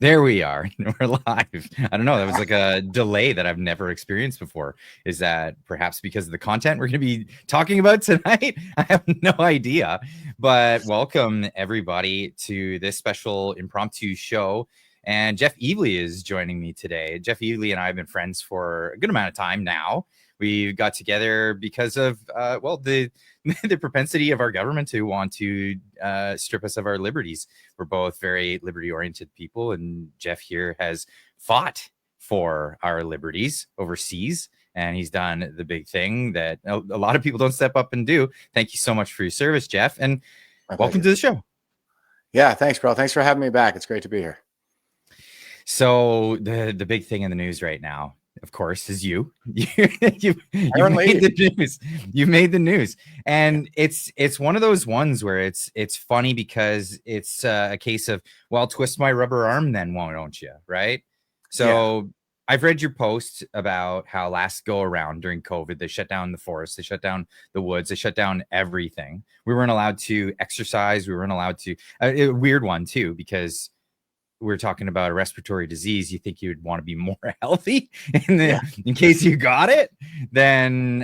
There we are. We're live. I don't know. That was like a delay that I've never experienced before. Is that perhaps because of the content we're going to be talking about tonight? I have no idea. But welcome, everybody, to this special impromptu show. And Jeff Evely is joining me today. Jeff Evely and I have been friends for a good amount of time now. We got together because of, the the propensity of our government to want to strip us of our liberties. We're both very liberty-oriented people, and Jeff here has fought for our liberties overseas, and he's done the big thing that a lot of people don't step up and do. Thank you so much for your service, Jeff, and welcome to the show. Yeah, thanks, bro. Thanks for having me back. It's great to be here. So the big thing in the news right now, of course, is you made the news. You made the news, and it's one of those ones where it's funny because it's a case of, well, twist my rubber arm, then won't you? Right? So yeah. I've read your post about how last go around during COVID, they shut down the forest, they shut down the woods, they shut down everything. We weren't allowed to exercise. We weren't allowed to. A weird one too, because we're talking about a respiratory disease. You think you'd want to be more healthy in case you got it, then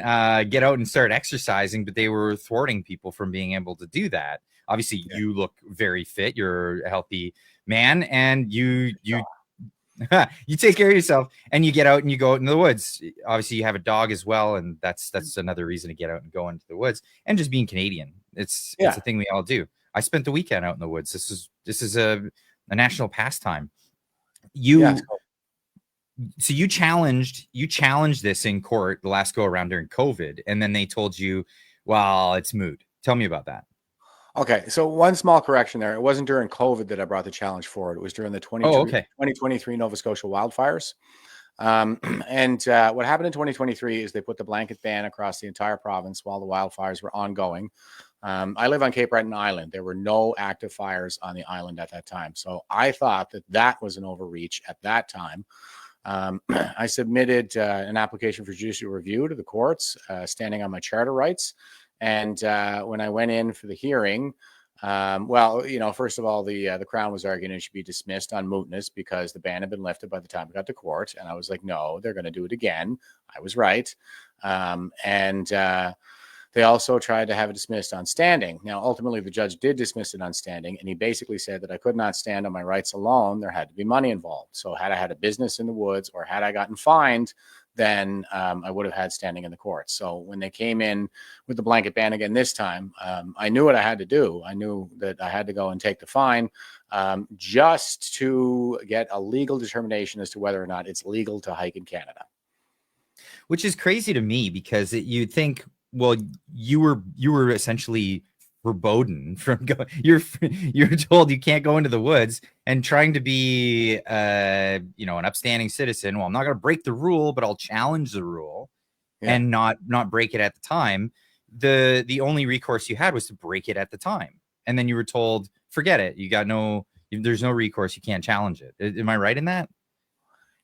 get out and start exercising. But they were thwarting people from being able to do that. Obviously, you look very fit. You're a healthy man, and you you take care of yourself, and you get out and you go out into the woods. Obviously, you have a dog as well, and that's another reason to get out and go into the woods. And just being Canadian, it's a thing we all do. I spent the weekend out in the woods. This is a national pastime. So you challenged this in court the last go around during COVID, and then they told you, well, it's moot. Tell me about that. Okay, so one small correction there. It wasn't during COVID that I brought the challenge forward. It was during the 2023 Nova Scotia wildfires. And what happened in 2023 is they put the blanket ban across the entire province while the wildfires were ongoing. I live on Cape Breton Island. There were no active fires on the island at that time. So I thought that was an overreach at that time. I submitted an application for judicial review to the courts, standing on my charter rights. And when I went in for the hearing, first of all, the Crown was arguing it should be dismissed on mootness because the ban had been lifted by the time it got to court. And I was like, no, they're going to do it again. I was right. They also tried to have it dismissed on standing. Now, ultimately, the judge did dismiss it on standing, and he basically said that I could not stand on my rights alone. There had to be money involved. So had I had a business in the woods or had I gotten fined, then I would have had standing in the courts. So when they came in with the blanket ban again this time, I knew what I had to do. I knew that I had to go and take the fine just to get a legal determination as to whether or not it's legal to hike in Canada. Which is crazy to me because you'd think, well, you were essentially verboten from going. You're told you can't go into the woods, and trying to be an upstanding citizen. Well, I'm not going to break the rule, but I'll challenge the rule and not break it at the time. The only recourse you had was to break it at the time, and then you were told, forget it. There's no recourse. You can't challenge it. Am I right in that?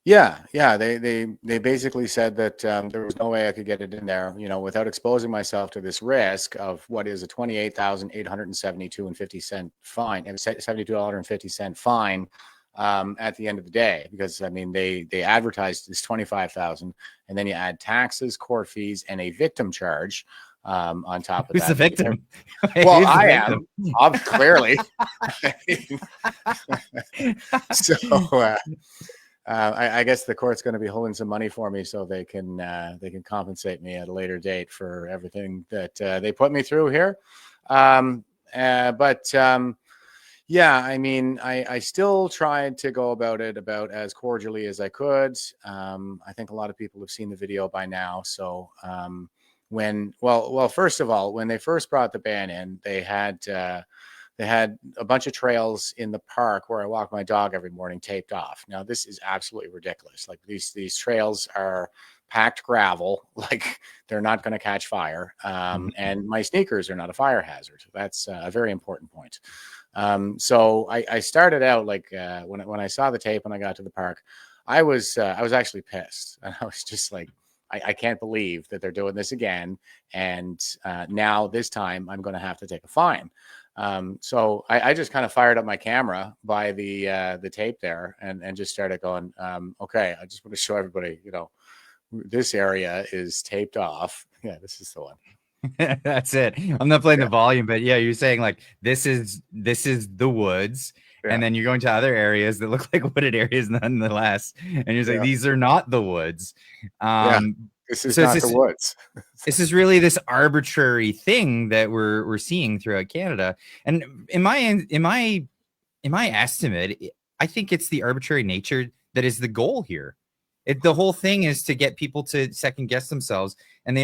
Yeah. They basically said that there was no way I could get it in there, without exposing myself to this risk of what is a $28,872.50 fine, and $72.50 fine at the end of the day. Because they advertised this $25,000, and then you add taxes, court fees, and a victim charge on top of that. Who's the victim? Well, I am clearly. So. I guess the court's going to be holding some money for me so they can compensate me at a later date for everything that they put me through here. I still tried to go about it about as cordially as I could. I think a lot of people have seen the video by now. So first of all, when they first brought the ban in, they had a bunch of trails in the park where I walk my dog every morning taped off. Now, this is absolutely ridiculous. Like these trails are packed gravel, like they're not going to catch fire. And my sneakers are not a fire hazard. That's a very important point. So I started out like when I saw the tape and I got to the park, I was actually pissed. And I was just like, I can't believe that they're doing this again. And now this time I'm going to have to take a fine. So I just kind of fired up my camera by the tape there and just started going, okay, I just want to show everybody, this area is taped off. Yeah, this is the one. That's it. I'm not playing the volume, but yeah, you're saying like this is the woods, and then you're going to other areas that look like wooded areas nonetheless, and you're saying these are not the woods. This is not the woods. This is really this arbitrary thing that we're seeing throughout Canada, and in my estimate, I think it's the arbitrary nature that is the goal here. The whole thing is to get people to second guess themselves, and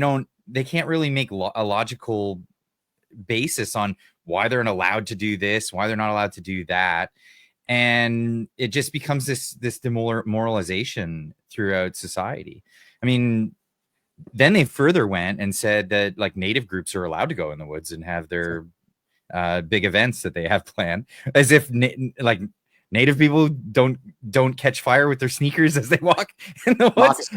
they can't really make a logical basis on why they're not allowed to do this, why they're not allowed to do that. And it just becomes this demoralization throughout society. I mean, then they further went and said that like Native groups are allowed to go in the woods and have their big events that they have planned, as if like Native people don't catch fire with their sneakers as they walk in the woods.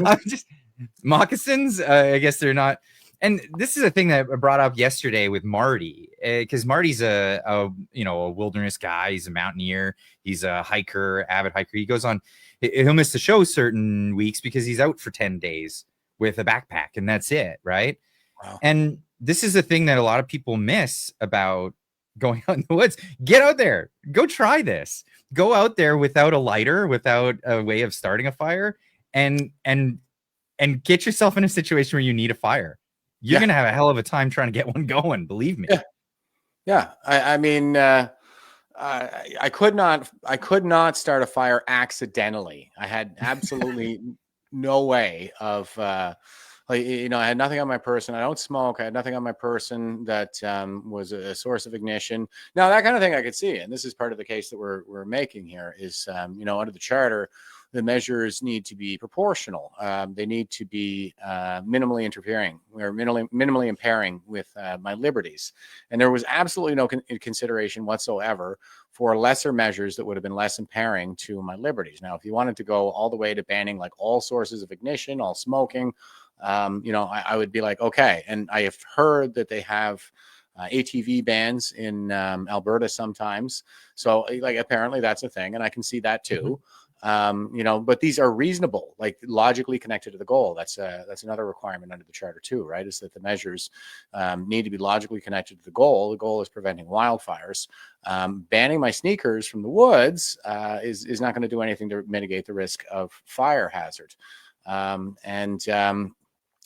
Moccasins. I guess they're not. And this is a thing that I brought up yesterday with Marty, because Marty's a wilderness guy. He's a mountaineer. He's a hiker, avid hiker. He goes on. He'll miss the show certain weeks because he's out for 10 days with a backpack, and that's it, right? Wow. And this is a thing that a lot of people miss about going out in the woods. Get out there. Go try this. Go out there without a lighter, without a way of starting a fire, and get yourself in a situation where you need a fire. You're going to have a hell of a time trying to get one going. Believe me. Yeah. I mean, I could not start a fire accidentally. I had absolutely no way of, I had nothing on my person. I don't smoke. I had nothing on my person that was a source of ignition. Now, that kind of thing I could see. And this is part of the case that we're making here is, under the charter, the measures need to be proportional. They need to be minimally interfering or minimally impairing with my liberties. And there was absolutely no consideration whatsoever for lesser measures that would have been less impairing to my liberties. Now, if you wanted to go all the way to banning like all sources of ignition, all smoking, I would be like, okay. And I have heard that they have ATV bans in Alberta sometimes. So like, apparently that's a thing. And I can see that too. But these are reasonable, like logically connected to the goal. That's another requirement under the charter too, right? Is that the measures need to be logically connected to the goal. The goal is preventing wildfires. Banning my sneakers from the woods is not going to do anything to mitigate the risk of fire hazard.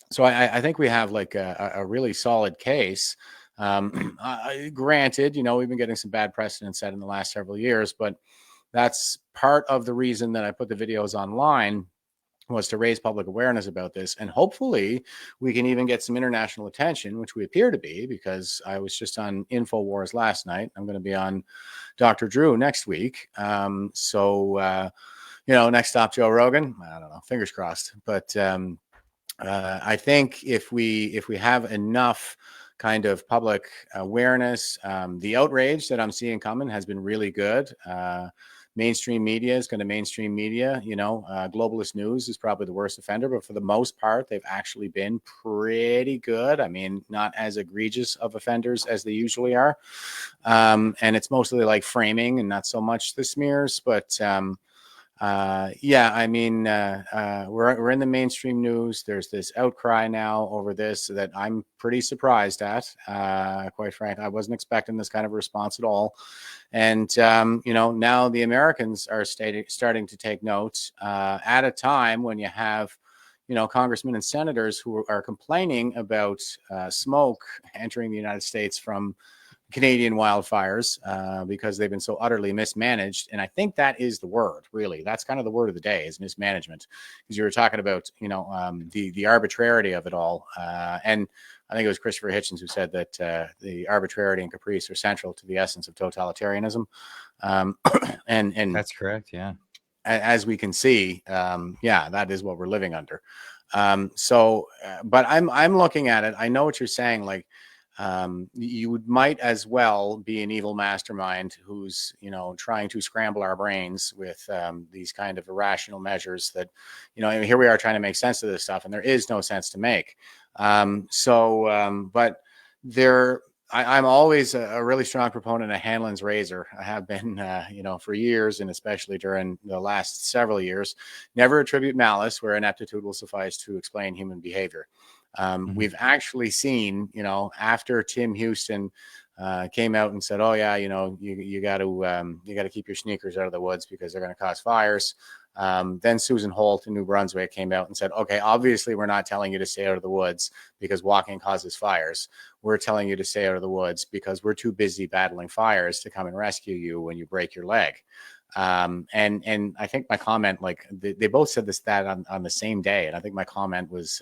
So I think we have like a really solid case. Granted, we've been getting some bad precedent set in the last several years, but that's part of the reason that I put the videos online, was to raise public awareness about this. And hopefully we can even get some international attention, which we appear to be, because I was just on InfoWars last night. I'm going to be on Dr. Drew next week. Next stop, Joe Rogan. I don't know, fingers crossed. But I think if we have enough kind of public awareness, the outrage that I'm seeing coming has been really good. Mainstream media is going to mainstream media. Globalist news is probably the worst offender, but for the most part, they've actually been pretty good. I mean, not as egregious of offenders as they usually are. And it's mostly like framing and not so much the smears, but we're in the mainstream news. There's this outcry now over this that I'm pretty surprised at. Quite frankly, I wasn't expecting this kind of response at all. And now the Americans are starting to take note at a time when you have congressmen and senators who are complaining about smoke entering the United States from Canadian wildfires because they've been so utterly mismanaged. And I think that is the word, really. That's kind of the word of the day, is mismanagement. Because you were talking about, the arbitrarity of it all. And I think it was Christopher Hitchens who said that the arbitrarity and caprice are central to the essence of totalitarianism. And that's correct. Yeah. As we can see, that is what we're living under. But I'm looking at it. I know what you're saying. Like, you might as well be an evil mastermind who's, trying to scramble our brains with these kind of irrational measures that, here we are trying to make sense of this stuff, and there is no sense to make. But I'm always a really strong proponent of Hanlon's razor. I have been, for years, and especially during the last several years. Never attribute malice where ineptitude will suffice to explain human behavior. We've actually seen, after Tim Houston came out and said, "Oh yeah, you got to keep your sneakers out of the woods because they're going to cause fires." Then Susan Holt in New Brunswick came out and said, "Okay, obviously we're not telling you to stay out of the woods because walking causes fires. We're telling you to stay out of the woods because we're too busy battling fires to come and rescue you when you break your leg." And I think my comment, like they both said that on the same day, and I think my comment was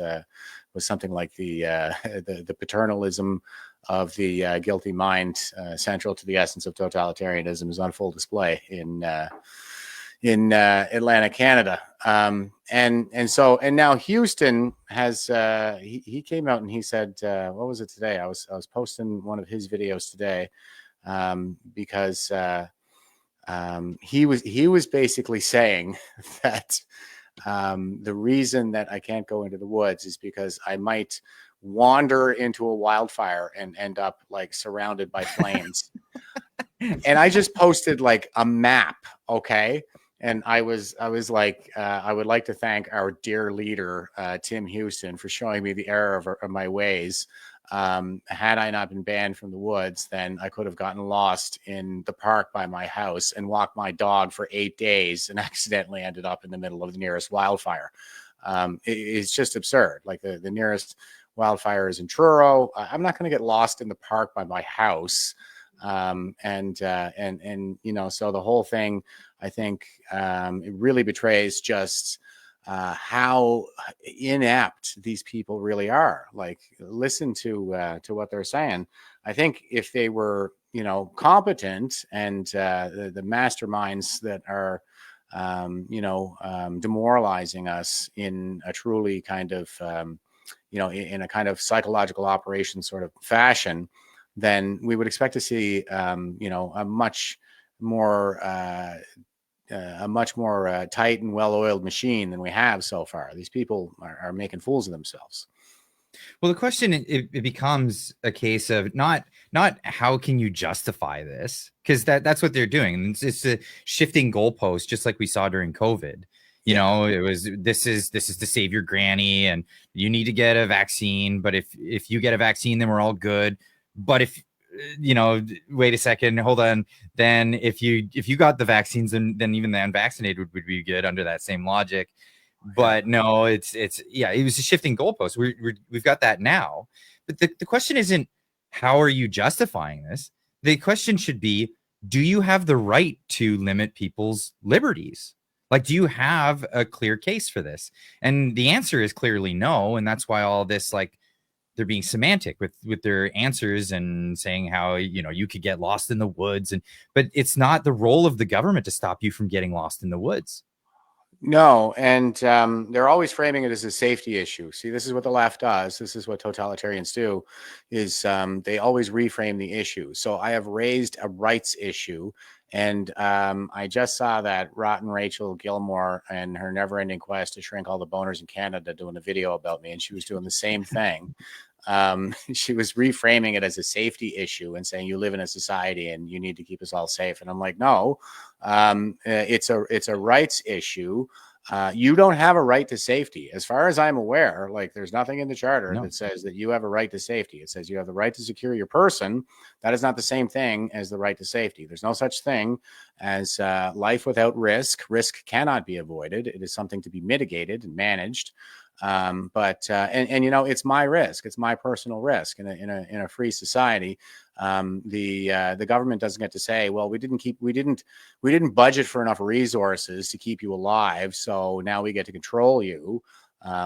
something like the paternalism of the guilty mind central to the essence of totalitarianism is on full display in Atlantic Canada. And now Houston has he came out and he said, what was it today? I was posting one of his videos today because he was basically saying that the reason that I can't go into the woods is because I might wander into a wildfire and end up like surrounded by flames. And I just posted like a map, okay? And I was like, I would like to thank our dear leader, Tim Houston, for showing me the error of my ways. Had I not been banned from the woods, then I could have gotten lost in the park by my house and walked my dog for 8 days and accidentally ended up in the middle of the nearest wildfire. It's just absurd. Like the nearest wildfire is in Truro. I'm not going to get lost in the park by my house. So the whole thing, I think, it really betrays just how inept these people really are. Like, listen to what they're saying. I think if they were, competent and the masterminds that are, demoralizing us in a truly kind of, in a kind of psychological operation sort of fashion, then we would expect to see, a much more tight and well-oiled machine than we have so far. These people are making fools of themselves. Well, the question it becomes a case of not how can you justify this, because that's what they're doing. It's a shifting goalpost, just like we saw during COVID. It was this is to save your granny, and you need to get a vaccine. But if you get a vaccine, then we're all good. But if wait a second, hold on. Then if you got the vaccines, then even the unvaccinated would be good under that same logic. But no, it was a shifting goalpost. We've got that now. But the question isn't how are you justifying this? The question should be, do you have the right to limit people's liberties? Like, do you have a clear case for this? And the answer is clearly no. And that's why all this, like, they're being semantic with their answers and saying how, you could get lost in the woods. But it's not the role of the government to stop you from getting lost in the woods. No, and they're always framing it as a safety issue. See, this is what the left does. This is what totalitarians do, is they always reframe the issue. So I have raised a rights issue, and I just saw that rotten Rachel Gilmore and her never-ending quest to shrink all the boners in Canada doing a video about me, and she was doing the same thing. She was reframing it as a safety issue and saying you live in a society and you need to keep us all safe. And I'm like, no, it's a rights issue. You don't have a right to safety. As far as I'm aware, like there's nothing in the charter that says that you have a right to safety. It says you have the right to secure your person. That is not the same thing as the right to safety. There's no such thing as life without risk. Risk cannot be avoided. It is something to be mitigated and managed. It's my risk. It's my personal risk in a free society. The government doesn't get to say, well, we didn't budget for enough resources to keep you alive, so now we get to control you,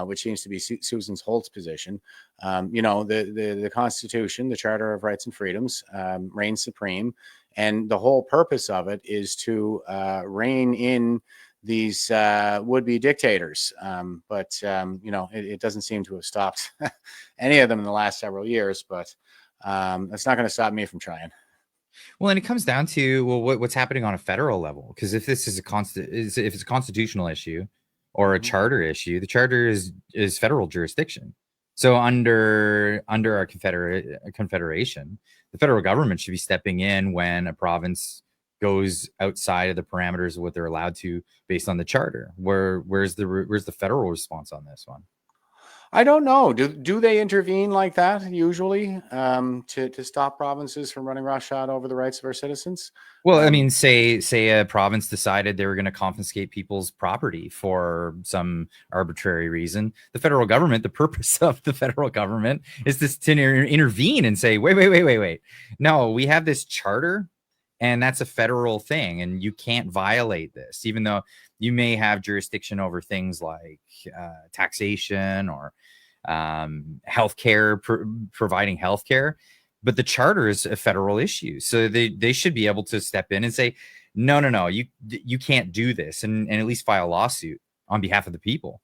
which seems to be Susan Holt's position. The Constitution, the Charter of Rights and Freedoms, reigns supreme, and the whole purpose of it is to rein in these would-be dictators. It doesn't seem to have stopped any of them in the last several years, but that's not going to stop me from trying. Well, and it comes down to, what's happening on a federal level? Because if this is if it's a constitutional issue or a charter issue, the charter is federal jurisdiction. So under our confederation, the federal government should be stepping in when a province goes outside of the parameters of what they're allowed to based on the charter. Where's the federal response on this one? I don't know. Do they intervene like that usually to stop provinces from running roughshod over the rights of our citizens? Well, I mean, say a province decided they were going to confiscate people's property for some arbitrary reason. The federal government, the purpose of the federal government is to intervene and say, wait. No, we have this charter, and that's a federal thing, and you can't violate this, even though you may have jurisdiction over things like taxation or healthcare, providing healthcare. But the charter is a federal issue, so they should be able to step in and say, no, you can't do this, and at least file a lawsuit on behalf of the people.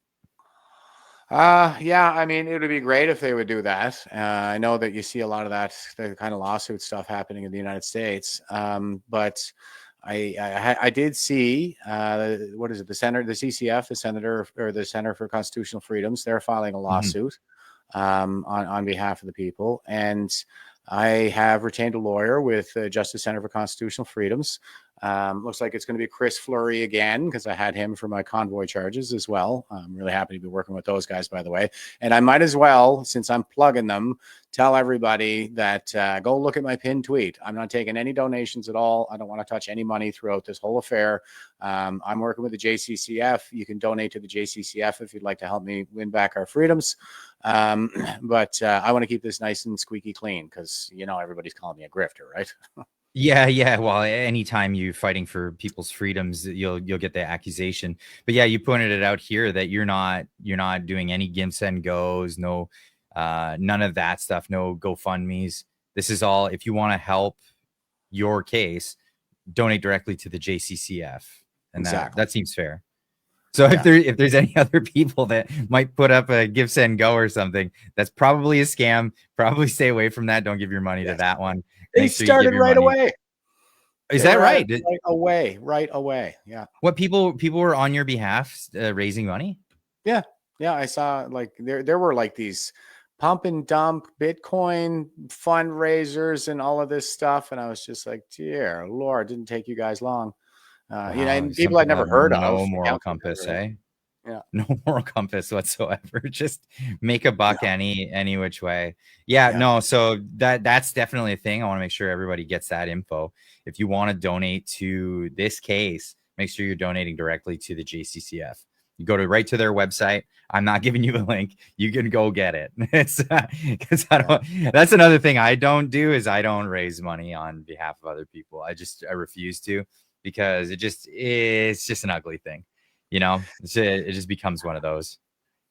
Yeah, I mean, it would be great if they would do that. I know that you see a lot of the kind of lawsuit stuff happening in the United States. But I did see what is it? The CCF, the Senator or the Center for Constitutional Freedoms. They're filing a lawsuit on behalf of the people, and I have retained a lawyer with Justice Center for Constitutional Freedoms. Looks like it's going to be Chris Fleury again, because I had him for my convoy charges as well. I'm really happy to be working with those guys, by the way. And I might as well, since I'm plugging them, tell everybody that go look at my pinned tweet. I'm not taking any donations at all. I don't want to touch any money throughout this whole affair. I'm working with the JCCF. You can donate to the JCCF if you'd like to help me win back our freedoms. But I want to keep this nice and squeaky clean, because, everybody's calling me a grifter, right? Yeah. Well, anytime you're fighting for people's freedoms, you'll get the accusation. But yeah, you pointed it out here that you're not doing any give, send, goes, no, none of that stuff, no GoFundMe's. This is all, if you want to help your case, donate directly to the JCCF, and exactly. that seems fair. So if there's any other people that might put up a give, send, go or something, that's probably a scam. Probably stay away from that. Don't give your money to that one. They started right away. Is that right? Right away. Yeah. What people were on your behalf raising money? Yeah. I saw there were these pump and dump Bitcoin fundraisers and all of this stuff, and I was just like, dear Lord, didn't take you guys long. Wow, and people I'd never heard of. No moral compass, eh? Yeah. No moral compass whatsoever. Just make a buck any which way. Yeah, no, so that's definitely a thing. I want to make sure everybody gets that info. If you want to donate to this case, make sure you're donating directly to the JCCF. You go right to their website. I'm not giving you a link. You can go get it. It's because that's another thing I don't do, is I don't raise money on behalf of other people. I refuse to, because it's just an ugly thing. It just becomes one of those.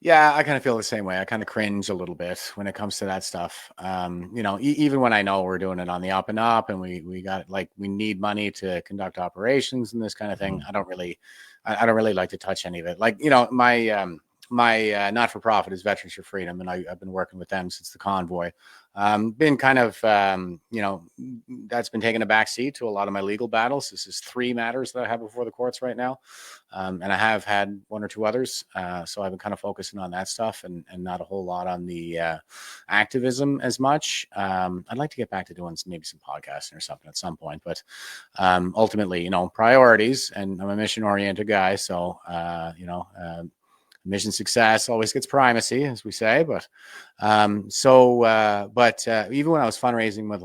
Yeah, I kind of feel the same way. I kind of cringe a little bit when it comes to that stuff. Even when I know we're doing it on the up and up, and we got we need money to conduct operations and this kind of thing. I don't really like to touch any of it. My not-for-profit is Veterans for Freedom, and I've been working with them since the convoy. Been kind of, that's been taking a back seat to a lot of my legal battles. This is 3 matters that I have before the courts right now. And I have had 1 or 2 others. So I've been kind of focusing on that stuff and not a whole lot on the activism as much. I'd like to get back to doing maybe some podcasting or something at some point, but ultimately, priorities, and I'm a mission-oriented guy. So, mission success always gets primacy, as we say. But even when I was fundraising with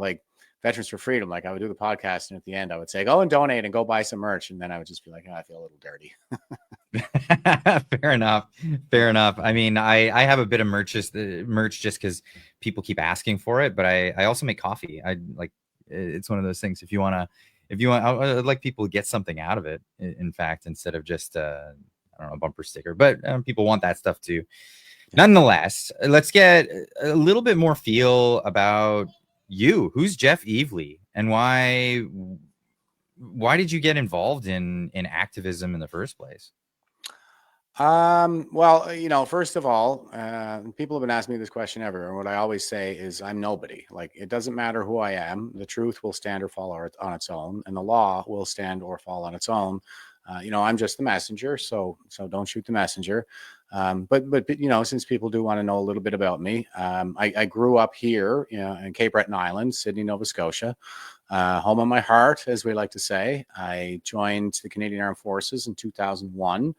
Veterans for Freedom, I would do the podcast, and at the end I would say, go and donate and go buy some merch. And then I would just be like, I feel a little dirty. Fair enough. I mean, I have a bit of merch just because people keep asking for it, but I also make coffee. It's one of those things. If you want, I'd like people to get something out of it. In fact, instead of just I don't know, a bumper sticker, but people want that stuff too. Nonetheless, let's get a little bit more feel about you. Who's Jeff Evely, and why did you get involved in activism in the first place? Well, first of all, people have been asking me this question everywhere. And what I always say is I'm nobody. It doesn't matter who I am. The truth will stand or fall on its own, and the law will stand or fall on its own. I'm just the messenger, so don't shoot the messenger. But since people do want to know a little bit about me, I grew up here, in Cape Breton Island, Sydney, Nova Scotia, home of my heart, as we like to say. I joined the Canadian Armed Forces in 2001.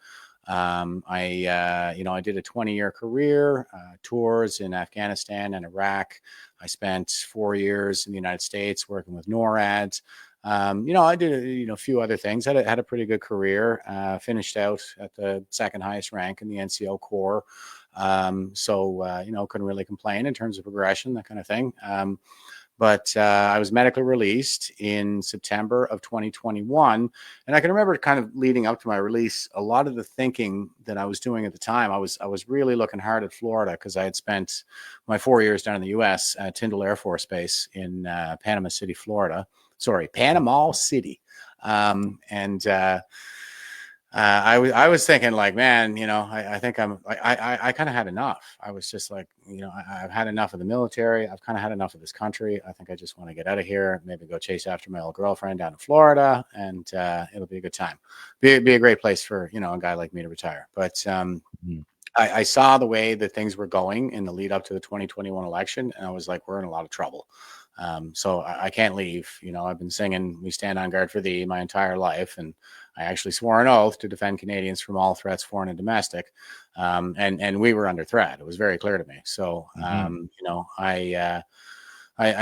I did a 20-year career, tours in Afghanistan and Iraq. I spent 4 years in the United States working with NORAD. I did a few other things. Had a pretty good career. Finished out at the second highest rank in the NCO Corps. Couldn't really complain in terms of progression, that kind of thing. But I was medically released in September of 2021. And I can remember kind of leading up to my release, a lot of the thinking that I was doing at the time, I was really looking hard at Florida, because I had spent my 4 years down in the U.S. at Tyndall Air Force Base in Panama City, Florida. Sorry, Panama City. I was thinking, like, man, I think I kind of had enough. I was just like, I've had enough of the military. I've kind of had enough of this country. I think I just want to get out of here, maybe go chase after my old girlfriend down in Florida, and it'll be a good time. Be a great place for, a guy like me to retire. But I saw the way that things were going in the lead up to the 2021 election, and I was like, we're in a lot of trouble. So I can't leave. I've been singing "We Stand on Guard for Thee" my entire life, and I actually swore an oath to defend Canadians from all threats, foreign and domestic. And we were under threat. It was very clear to me. So, I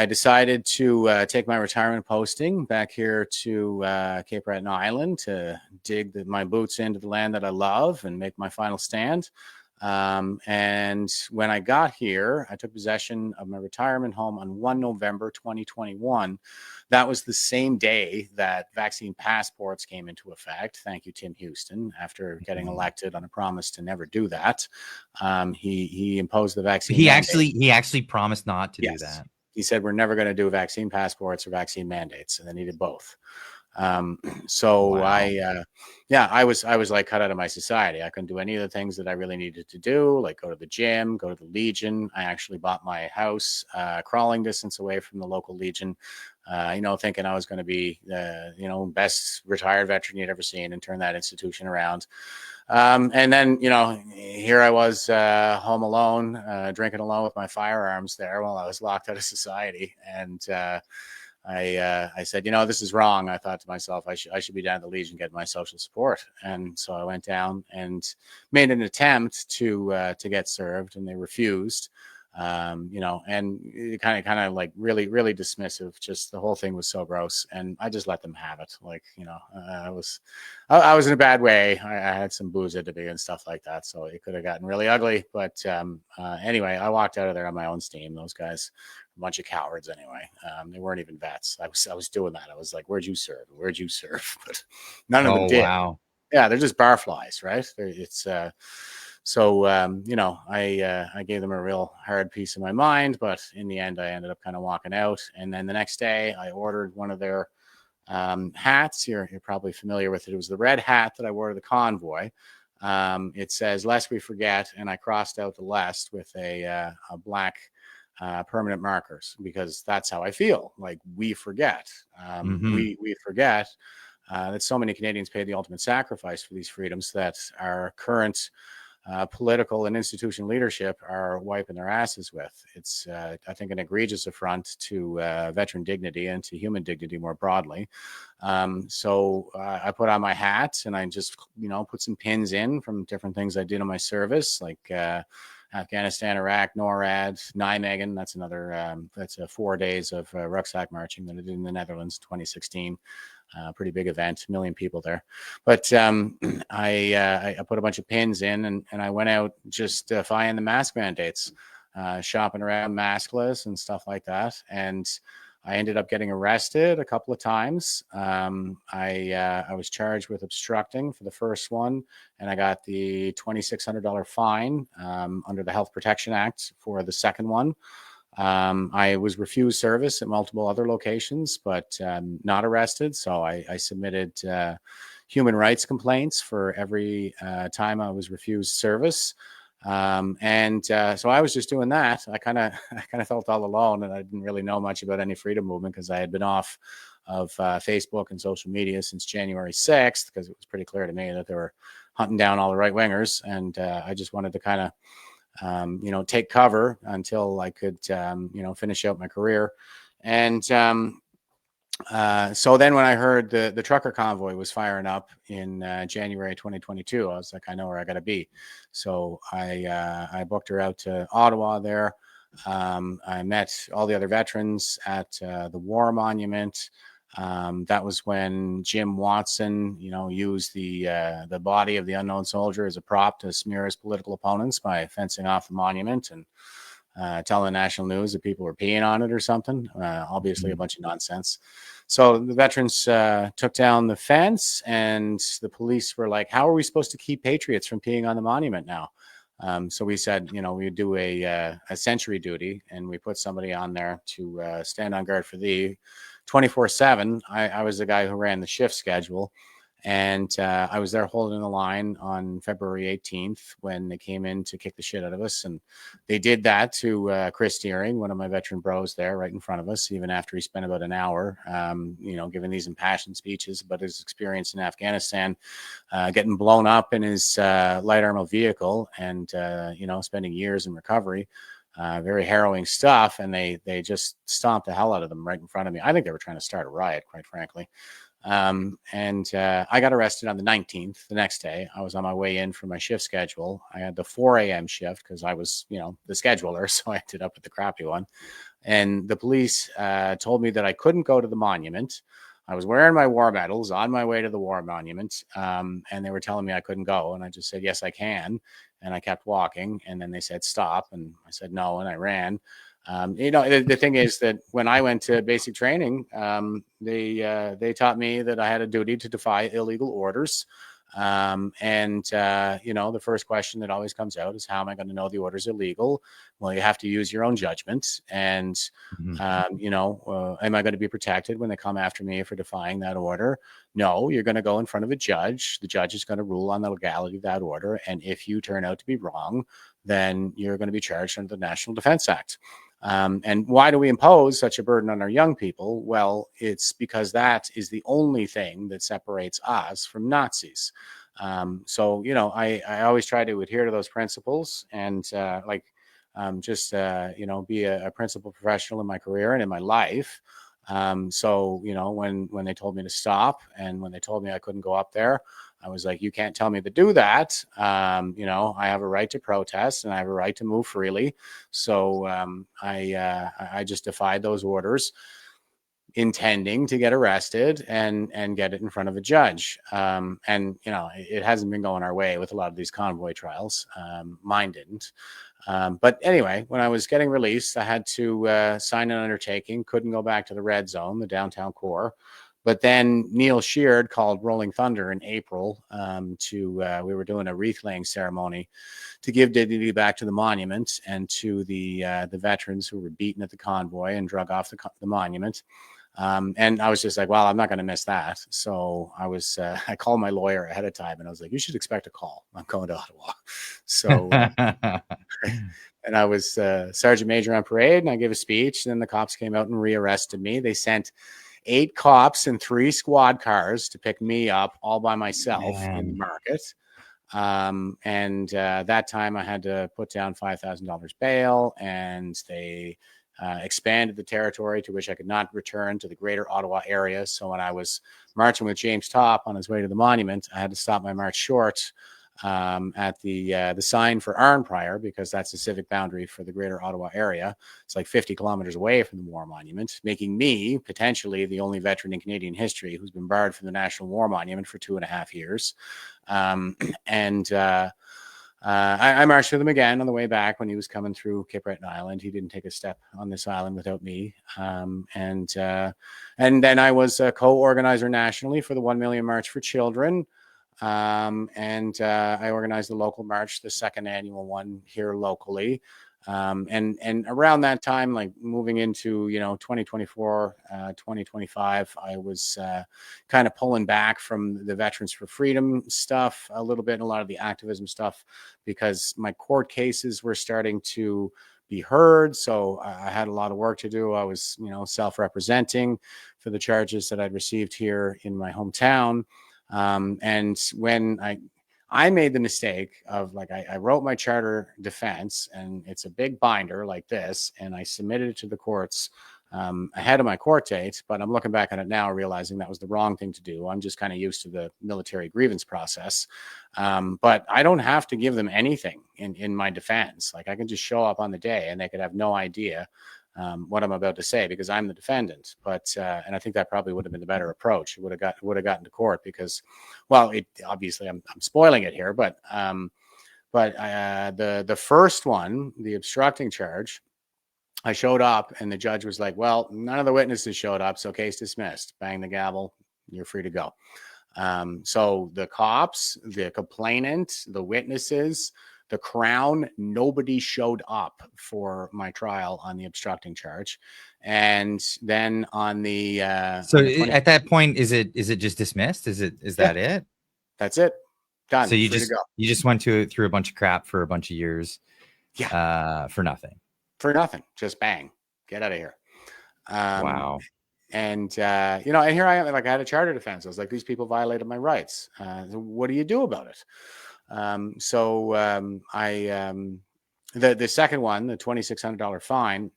decided to take my retirement posting back here to Cape Breton Island to dig my boots into the land that I love and make my final stand. And when I got here, I took possession of my retirement home on 1 November 2021. That was the same day that vaccine passports came into effect. Thank you, Tim Houston. After getting elected on a promise to never do that, he imposed the vaccine. He actually promised not to do that. He said, we're never going to do vaccine passports or vaccine mandates, and then he did both. Wow. I was like cut out of my society. I couldn't do any of the things that I really needed to do, like go to the gym, go to the Legion. I actually bought my house crawling distance away from the local Legion, thinking I was going to be best retired veteran you'd ever seen, and turn that institution around. And then, here I was home alone, drinking alone with my firearms there while I was locked out of society. And I said, this is wrong. I thought to myself, I should be down at the Legion getting my social support. And so I went down and made an attempt to get served, and they refused. And kind of like really, really dismissive. Just the whole thing was so gross, and I just let them have it. Like, I was in a bad way. I had some booze at the beginning and stuff like that, so it could have gotten really ugly. But anyway, I walked out of there on my own steam. Those guys, a bunch of cowards anyway. They weren't even vets. I was doing that. I was like, where'd you serve? But none of them did. Wow. Yeah, they're just barflies, right? I gave them a real hard piece of my mind, but in the end, I ended up kind of walking out. And then the next day, I ordered one of their hats. You're probably familiar with it. It was the red hat that I wore to the convoy. It says "Lest We Forget," and I crossed out the "lest" with a black permanent markers, because that's how I feel. Like, we forget. We forget that so many Canadians paid the ultimate sacrifice for these freedoms that our current political and institution leadership are wiping their asses with. It's, I think, an egregious affront to veteran dignity and to human dignity more broadly. So I put on my hat, and I just, put some pins in from different things I did in my service, like Afghanistan, Iraq, NORAD, Nijmegen. That's another, that's 4 days of rucksack marching that I did in the Netherlands in 2016. Pretty big event, 1 million people there. But I put a bunch of pins in, and I went out just defying the mask mandates, shopping around maskless and stuff like that. And I ended up getting arrested a couple of times. I was charged with obstructing for the first one, and I got the $2,600 fine under the Health Protection Act for the second one. I was refused service at multiple other locations, but not arrested. So I submitted human rights complaints for every time I was refused service. So I was just doing that. I kind of felt all alone, and I didn't really know much about any freedom movement, because I had been off Facebook and social media since January 6th, because it was pretty clear to me that they were hunting down all the right wingers. And I just wanted to kind of, take cover until I could, finish out my career. And so then when I heard the trucker convoy was firing up in January 2022, I was like, I know where I got to be. So I booked her out to Ottawa there. I met all the other veterans at the War Monument. That was when Jim Watson, used the body of the unknown soldier as a prop to smear his political opponents by fencing off the monument and telling national news that people were peeing on it or something. Obviously, a bunch of nonsense. So the veterans took down the fence, and the police were like, "How are we supposed to keep patriots from peeing on the monument now?" So we said, we'd do a sentry duty, and we put somebody on there to stand on guard for the 24/7. I was the guy who ran the shift schedule. And I was there holding the line on February 18th when they came in to kick the shit out of us. And they did that to Chris Deering, one of my veteran bros there right in front of us, even after he spent about an hour, giving these impassioned speeches about his experience in Afghanistan, getting blown up in his light armored vehicle and, spending years in recovery. Very harrowing stuff. And they just stomped the hell out of them right in front of me. I think they were trying to start a riot, quite frankly. I got arrested on the 19th. The next day, I was on my way in for my shift schedule. I had the 4 a.m. shift because I was, the scheduler, so I ended up with the crappy one. And the police told me that I couldn't go to the monument. I was wearing my war medals on my way to the war monument, and they were telling me I couldn't go. And I just said, yes, I can. And I kept walking. And then they said, stop. And I said, no. And I ran. The thing is that when I went to basic training, they taught me that I had a duty to defy illegal orders. The first question that always comes out is, how am I going to know the order's illegal? Well, you have to use your own judgment. And, am I going to be protected when they come after me for defying that order? No, you're going to go in front of a judge. The judge is going to rule on the legality of that order. And if you turn out to be wrong, then you're going to be charged under the National Defense Act. And why do we impose such a burden on our young people? Well, it's because that is the only thing that separates us from Nazis. I always try to adhere to those principles and be a principled professional in my career and in my life. When they told me to stop and when they told me I couldn't go up there, I was like, you can't tell me to do that. I have a right to protest and I have a right to move freely. So I just defied those orders, intending to get arrested and get it in front of a judge. It hasn't been going our way with a lot of these convoy trials. Mine didn't. But anyway, when I was getting released, I had to sign an undertaking, couldn't go back to the red zone, the downtown core. But then Neil Sheard called Rolling Thunder in April we were doing a wreath laying ceremony to give dignity back to the monument and to the veterans who were beaten at the convoy and drug off the monument. And I was just like, well, I'm not going to miss that. So I called my lawyer ahead of time and I was like, you should expect a call. I'm going to Ottawa. So, and I was Sergeant Major on parade and I gave a speech. And then the cops came out and rearrested me. They sent 8 cops and 3 squad cars to pick me up all by myself in the market. That time I had to put down $5,000 bail, and they expanded the territory to which I could not return to the greater Ottawa area. So when I was marching with James Topp on his way to the monument, I had to stop my march short at the sign for Arnprior, because that's the civic boundary for the greater Ottawa area. It's like 50 kilometers away from the War Monument, making me potentially the only veteran in Canadian history who's been barred from the National War Monument for 2.5 years. I marched with him again on the way back when he was coming through Cape Breton Island. He didn't take a step on this island without me. And then I was a co-organizer nationally for the 1 Million March for Children. I organized the local march, the second annual one here locally. And around that time, like moving into, 2024, 2025, I was kind of pulling back from the Veterans for Freedom stuff a little bit, and a lot of the activism stuff, because my court cases were starting to be heard. So I had a lot of work to do. I was, self-representing for the charges that I'd received here in my hometown. And when I made the mistake of I wrote my charter defense, and it's a big binder like this, and I submitted it to the courts ahead of my court date. But I'm looking back on it now, realizing that was the wrong thing to do. I'm just kind of used to the military grievance process. But I don't have to give them anything in my defense. I can just show up on the day and they could have no idea what I'm about to say because I'm the defendant. But and I think that probably would have been the better approach. It would have gotten to court because, well, it obviously I'm spoiling it here, but the first one, the obstructing charge, I showed up and the judge was like, well, none of the witnesses showed up, so case dismissed. Bang the gavel, you're free to go. So the cops, the complainant, the witnesses, the Crown, nobody showed up for my trial on the obstructing charge. And then on the at that point, is it just dismissed? Is that it? That's it. Done. So you just went through a bunch of crap for a bunch of years. Yeah. For nothing. For nothing. Just bang. Get out of here. Wow. And and here I am, I had a charter defense. I was like, these people violated my rights. What do you do about it? The second one, the $2,600 fine,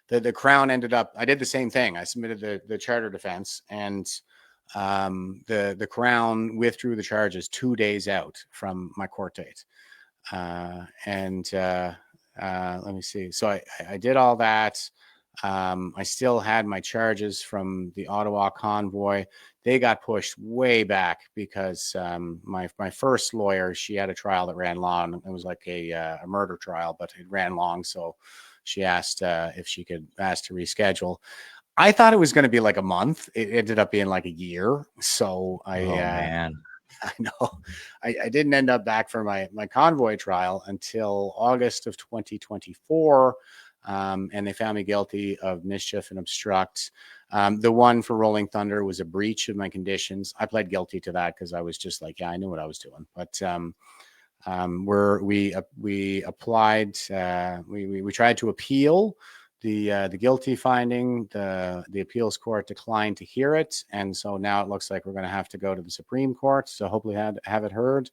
the Crown ended up, I did the same thing. I submitted the charter defense, and the Crown withdrew the charges 2 days out from my court date. Let me see. So I did all that. I still had my charges from the Ottawa convoy. They got pushed way back because my first lawyer, she had a trial that ran long. It was like a murder trial, but it ran long. So she asked if she could ask to reschedule. I thought it was going to be like a month. It ended up being like a year. So man. I know I didn't end up back for my convoy trial until August of 2024. And they found me guilty of mischief and obstruct. The one for Rolling Thunder was a breach of my conditions. I pled guilty to that because I was just like, yeah, I knew what I was doing. But we applied. We tried to appeal the guilty finding. The appeals court declined to hear it, and so now it looks like we're going to have to go to the Supreme Court. So hopefully have it heard.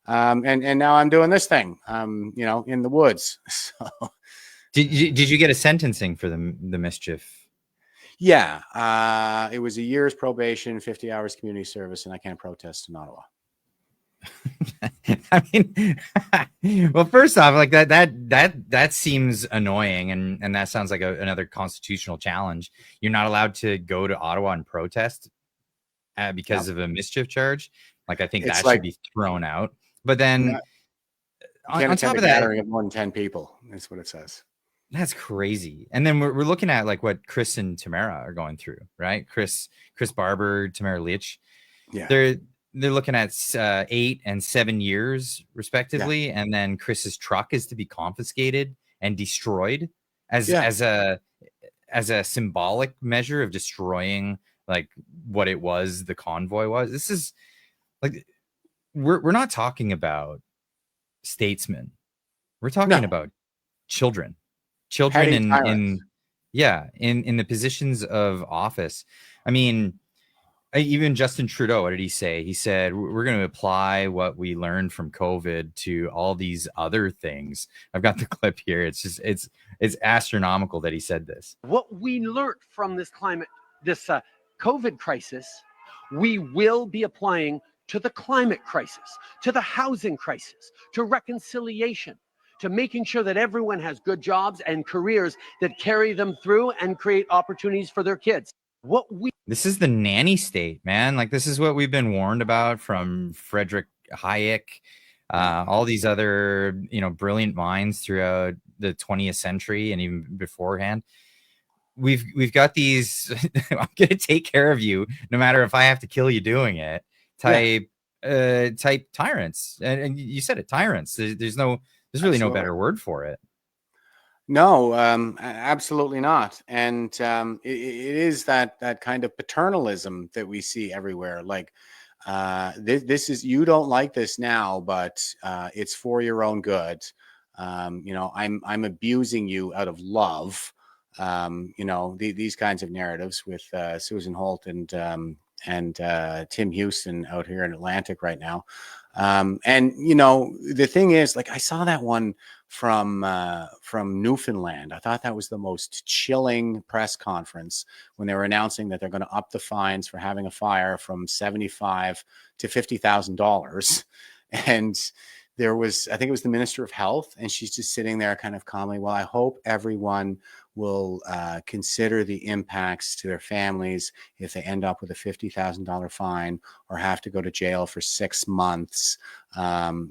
And now I'm doing this thing. In the woods. So. Did you get a sentencing for the mischief? Yeah, it was a year's probation, 50 hours community service, and I can't protest in Ottawa. I mean, well, first off, like that seems annoying, and that sounds like another constitutional challenge. You're not allowed to go to Ottawa and protest because of a mischief charge. Like, I think that should be thrown out. But then on top of that, gathering of more than 10 people. That's what it says. That's crazy. And then we're looking at like what Chris and Tamara are going through, right? Chris Barber, Tamara Leach. Yeah. They're looking at 8 and 7 years respectively. Yeah. And then Chris's truck is to be confiscated and destroyed as a symbolic measure of destroying like what it was, the convoy was. This is like, we're not talking about statesmen. We're talking about children in the positions of office. I mean, even Justin Trudeau, what did he say? He said, we're going to apply what we learned from COVID to all these other things. I've got the clip here. It's just, it's astronomical that he said this. What we learned from this COVID crisis, we will be applying to the climate crisis, to the housing crisis, to reconciliation, to making sure that everyone has good jobs and careers that carry them through and create opportunities for their kids. This is the nanny state, man. Like, this is what we've been warned about from Frederick Hayek, all these other, brilliant minds throughout the 20th century and even beforehand. We've got these, I'm going to take care of you no matter if I have to kill you doing it, type tyrants. And you said it, tyrants. There's really no better word for it. No, absolutely not. And it is that kind of paternalism that we see everywhere. Like, this is, you don't like this now, but it's for your own good. I'm abusing you out of love. These kinds of narratives with Susan Holt and Tim Houston out here in Atlantic right now. The thing is, like, I saw that one from Newfoundland. I thought that was the most chilling press conference when they were announcing that they're going to up the fines for having a fire from $75,000 to $50,000. And there was, I think it was the Minister of Health, and she's just sitting there kind of calmly, well, I hope everyone will consider the impacts to their families if they end up with a $50,000 fine or have to go to jail for 6 months, and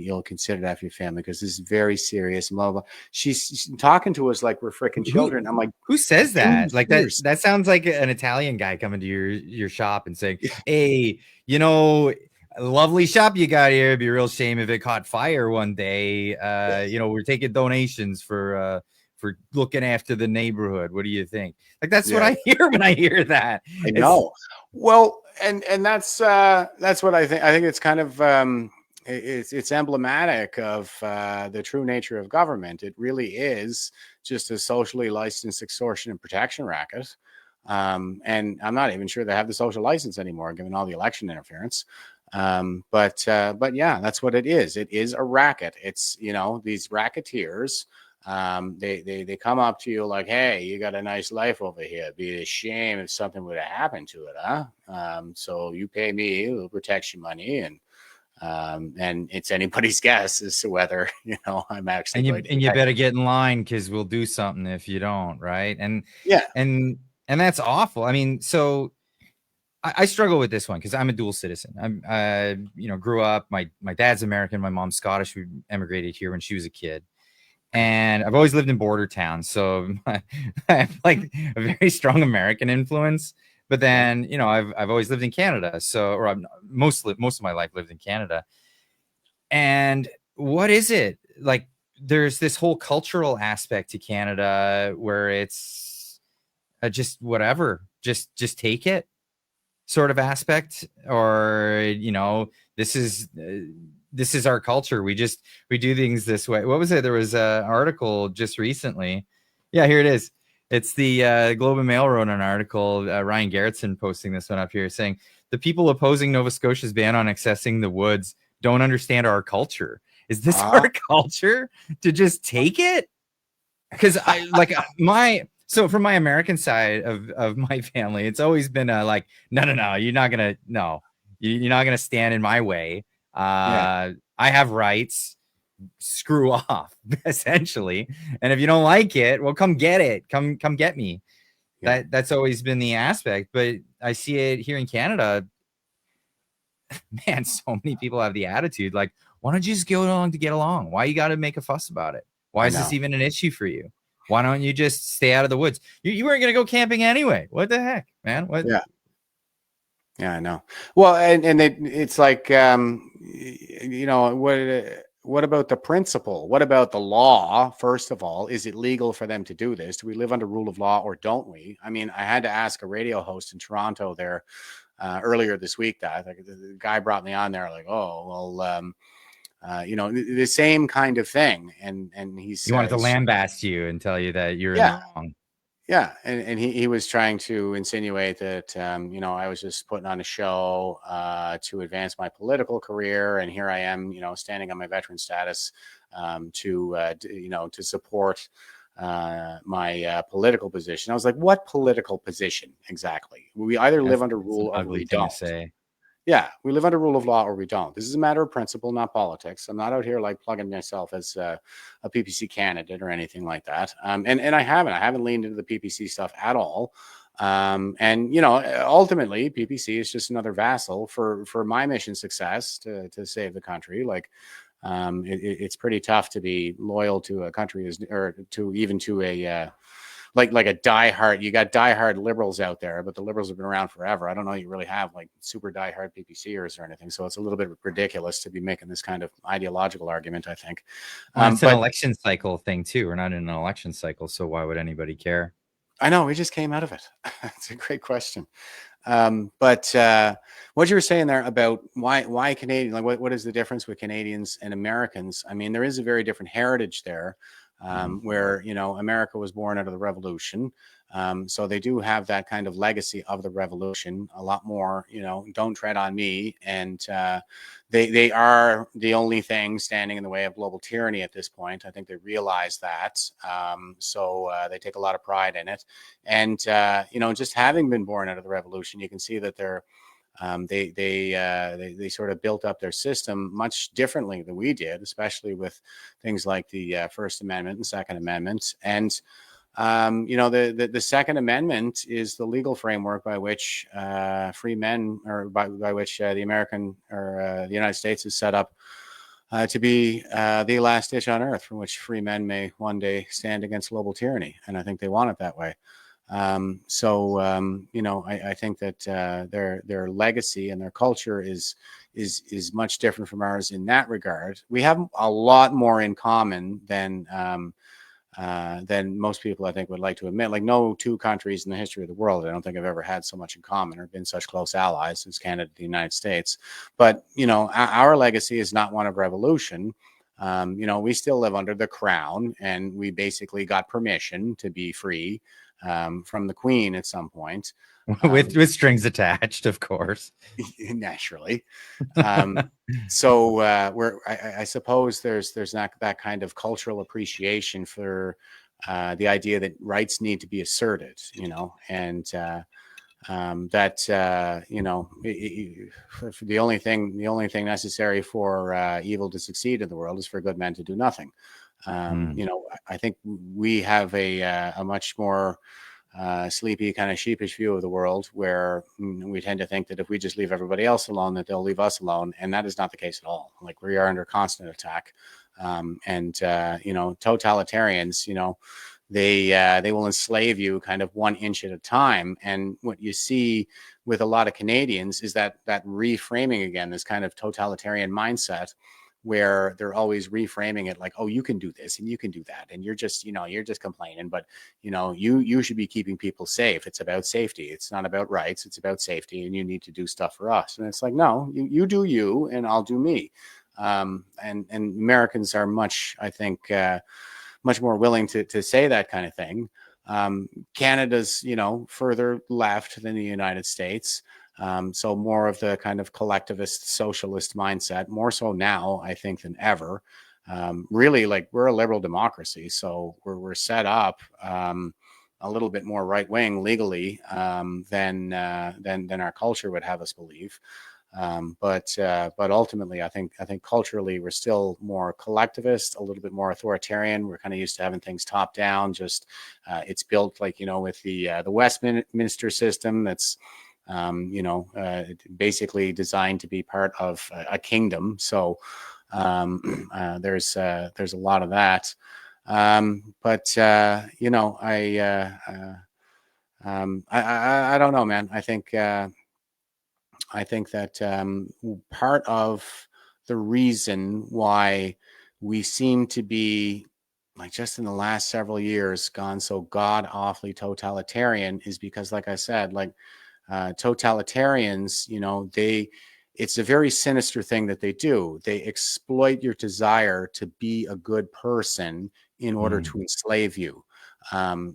you'll consider that for your family because this is very serious. Blah, blah, blah. She's talking to us like we're freaking children. I'm like, who says that? Like that sounds like an Italian guy coming to your shop and saying, hey, lovely shop you got here. It'd be a real shame if it caught fire one day. We're taking donations for looking after the neighborhood. What do you think? Like, that's what I hear when I hear that. I know. Well, and that's what I think. I think it's kind of it's emblematic of the true nature of government. It really is just a socially licensed extortion and protection racket. And I'm not even sure they have the social license anymore, given all the election interference. But yeah, that's what it is. It is a racket. It's, these racketeers, they come up to you like, hey, you got a nice life over here. It'd be a shame if something would have happened to it, huh? So you pay me, we'll protect your money, and it's anybody's guess as to whether I'm actually. And you better get in line because we'll do something if you don't, right? And and that's awful. I mean, so I struggle with this one because I'm a dual citizen. I grew up. My dad's American, my mom's Scottish. We emigrated here when she was a kid, and I've always lived in border towns, so I have like a very strong American influence. But then I've always lived in Canada, or most of my life lived in Canada. And what is it like? There's this whole cultural aspect to Canada where it's just whatever, just take it sort of aspect, or this is our culture. We do things this way. What was it? There was an article just recently. Yeah, here it is. It's the Globe and Mail wrote an article. Ryan Garrettson posting this one up here saying the people opposing Nova Scotia's ban on accessing the woods don't understand our culture. Is this our culture to just take it? Because So from my American side of my family, it's always been like, no, you're not gonna stand in my way. I have rights. Screw off, essentially. And if you don't like it, well, come get it. Come get me. Yeah. That's always been the aspect. But I see it here in Canada. Man, so many people have the attitude like, why don't you just go along to get along? Why you got to make a fuss about it? Why is this even an issue for you? Why don't you just stay out of the woods? You weren't going to go camping anyway. What the heck, man? What? Yeah, I know. Well, and it's like, what about the principle? What about the law? First of all, is it legal for them to do this? Do we live under rule of law or don't we? I mean, I had to ask a radio host in Toronto there earlier this week that the guy brought me on there like, oh, well, the same kind of thing. And he wanted to lambast you and tell you that you're in the wrong. Yeah. And he was trying to insinuate that, I was just putting on a show to advance my political career. And here I am, standing on my veteran status to support my political position. I was like, what political position exactly? We either live under rule or we don't. Yeah, we live under rule of law or we don't. This is a matter of principle, not politics. I'm not out here like plugging myself as a PPC candidate or anything like that. And I haven't leaned into the PPC stuff at all. Ultimately, PPC is just another vassal for my mission success to save the country. Like, it's pretty tough to be loyal to a country or to a like a diehard. You got diehard liberals out there, but the liberals have been around forever. I don't know. You really have like super diehard PPCers or anything. So it's a little bit ridiculous to be making this kind of ideological argument, I think. It's an election cycle thing too. We're not in an election cycle, so why would anybody care? I know we just came out of it. It's a great question. But what you were saying there about why Canadian, like what is the difference with Canadians and Americans? I mean, there is a very different heritage there, where, you know, America was born out of the Revolution. So they do have that kind of legacy of the Revolution, a lot more, you know, don't tread on me. And they are the only thing standing in the way of global tyranny at this point. I think they realize that. So they take a lot of pride in it. And, you know, just having been born out of the Revolution, you can see that they sort of built up their system much differently than we did, especially with things like the First Amendment and Second Amendment. And you know, the Second Amendment is the legal framework by which free men, or by which the American or the United States is set up to be the last ditch on earth from which free men may one day stand against global tyranny. And I think they want it that way. You know, I think that their legacy and their culture is much different from ours in that regard. We have a lot more in common than most people, I think, would like to admit. Like, no two countries in the history of the world, I don't think, have ever had so much in common or been such close allies as Canada and the United States. But, you know, our legacy is not one of revolution. You know, we still live under the crown, and we basically got permission to be free from the Queen at some point. with strings attached, of course. Naturally. So I suppose there's not that kind of cultural appreciation for the idea that rights need to be asserted, you know, and that you know, the only thing necessary for evil to succeed in the world is for good men to do nothing. You know, I think we have a much more sleepy, kind of sheepish view of the world, where we tend to think that if we just leave everybody else alone, that they'll leave us alone. And that is not the case at all. Like, we are under constant attack. You know, totalitarians, you know, they will enslave you kind of 1 inch at a time. And what you see with a lot of Canadians is that reframing again, this kind of totalitarian mindset, where they're always reframing it like, oh, you can do this and you can do that, and you're just, you know, you're just complaining, but, you know, you should be keeping people safe. It's about safety. It's not about rights. It's about safety, and you need to do stuff for us. And it's like, no, you do you, and I'll do me. And Americans are much, I think, much more willing to say that kind of thing. Canada's, you know, further left than the United States. So more of the kind of collectivist socialist mindset, more so now, I think, than ever. Really, like, we're a liberal democracy, so we're set up a little bit more right wing legally than our culture would have us believe. But ultimately, I think culturally we're still more collectivist, a little bit more authoritarian. We're kind of used to having things top down. Just it's built, like, you know, with the Westminster system, that's you know, basically designed to be part of a kingdom. So there's a lot of that. But you know, I don't know, man. I think that part of the reason why we seem to be, like, just in the last several years, gone so god awfully totalitarian is because, like I said, like, totalitarians, you know, it's a very sinister thing that they do. They exploit your desire to be a good person in order to enslave you.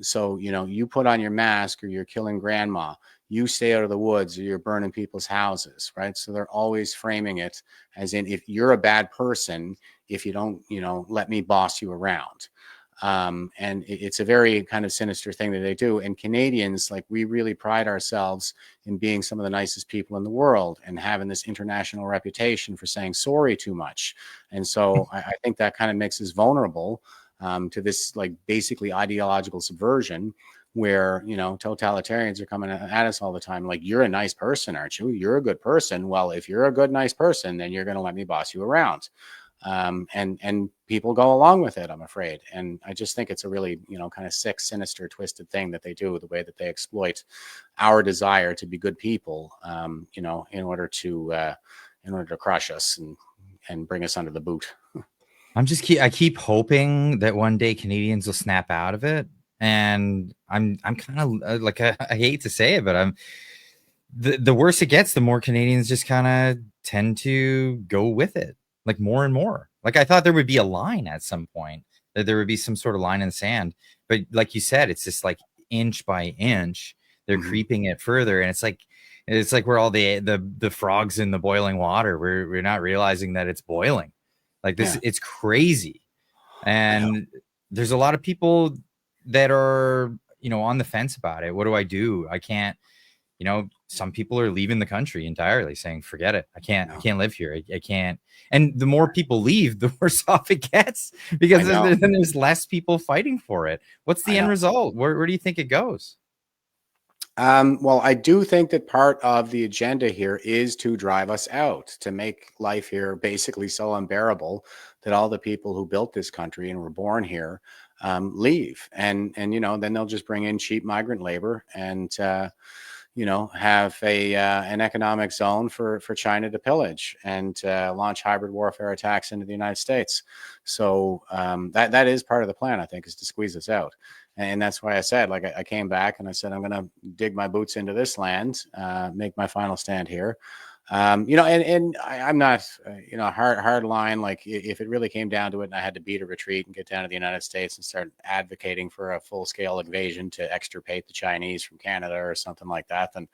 So, you know, you put on your mask, or you're killing grandma, you stay out of the woods, or you're burning people's houses, right? So they're always framing it as in, if you're a bad person, if you don't, you know, let me boss you around. And it's a very kind of sinister thing that they do. And Canadians, like, we really pride ourselves in being some of the nicest people in the world, and having this international reputation for saying sorry too much. And so I think that kind of makes us vulnerable to this, like, basically ideological subversion, where, you know, totalitarians are coming at us all the time. Like, you're a nice person, aren't you? You're a good person. Well, if you're a good, nice person, then you're going to let me boss you around. And people go along with it, I'm afraid. And I just think it's a really, you know, kind of sick, sinister, twisted thing that they do, the way that they exploit our desire to be good people, you know, in order to crush us and bring us under the boot. I keep hoping that one day Canadians will snap out of it And I'm kind of like, I hate to say it, but the worse it gets, the more Canadians just kind of tend to go with it, like more and more. Like I thought there would be a line at some point, that there would be some sort of line in the sand, but like you said, it's just like inch by inch they're creeping it further, and it's like we're all the frogs in the boiling water. We're not realizing that it's boiling. Like this, it's crazy. And there's a lot of people that are, on the fence about it. What do I do? I can't, some people are leaving the country entirely, saying, forget it. I can't live here. I can't. And the more people leave, the worse off it gets, because then there's less people fighting for it. What's the end result? Where do you think it goes? Well, I do think that part of the agenda here is to drive us out, to make life here basically so unbearable that all the people who built this country and were born here leave. And then they'll just bring in cheap migrant labor and have an economic zone for China to pillage and launch hybrid warfare attacks into the United States. So that is part of the plan, I think, is to squeeze us out. And that's why I said, like, I came back and I said, I'm going to dig my boots into this land, make my final stand here. And I'm not, hard line. Like if it really came down to it and I had to beat a retreat and get down to the United States and start advocating for a full scale invasion to extirpate the Chinese from Canada or something like that, then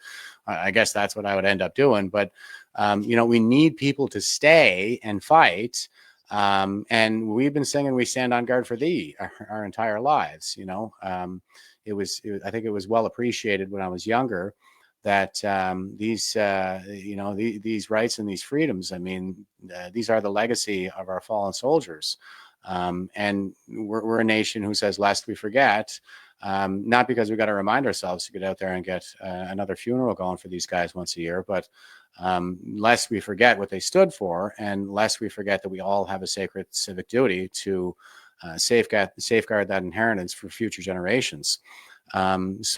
I guess that's what I would end up doing. But, we need people to stay and fight. And we've been singing "We Stand on Guard for Thee" our entire lives. I think it was well appreciated when I was younger that these rights and these freedoms. I mean, these are the legacy of our fallen soldiers, and we're a nation who says, "Lest we forget." Not because we got to remind ourselves to get out there and get another funeral going for these guys once a year, but lest we forget what they stood for, and lest we forget that we all have a sacred civic duty to safeguard that inheritance for future generations. That's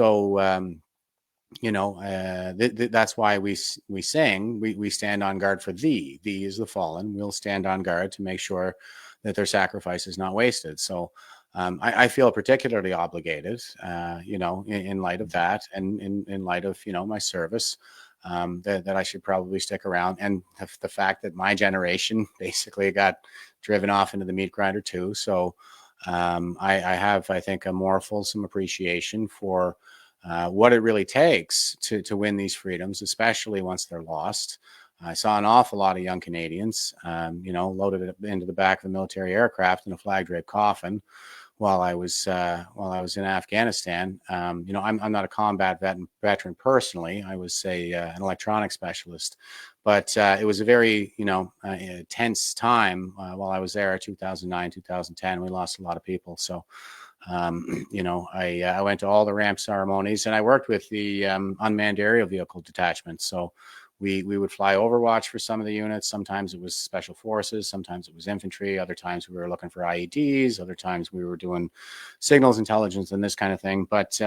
why we sing, we stand on guard for thee. Thee is the fallen. We'll stand on guard to make sure that their sacrifice is not wasted. So I feel particularly obligated, in light of that, and in light of, my service, that I should probably stick around. And the fact that my generation basically got driven off into the meat grinder too. So I have, I think, a more fulsome appreciation for what it really takes to win these freedoms, especially once they're lost. I saw an awful lot of young Canadians, loaded into the back of a military aircraft in a flag draped coffin while I was in Afghanistan. I'm not a combat veteran personally. I was an electronics specialist, but it was a very tense time while I was there. 2009, 2010, we lost a lot of people. So I went to all the ramp ceremonies, and I worked with the unmanned aerial vehicle detachment. So we would fly Overwatch for some of the units. Sometimes it was special forces. Sometimes it was infantry. Other times we were looking for IEDs. Other times we were doing signals intelligence and this kind of thing. But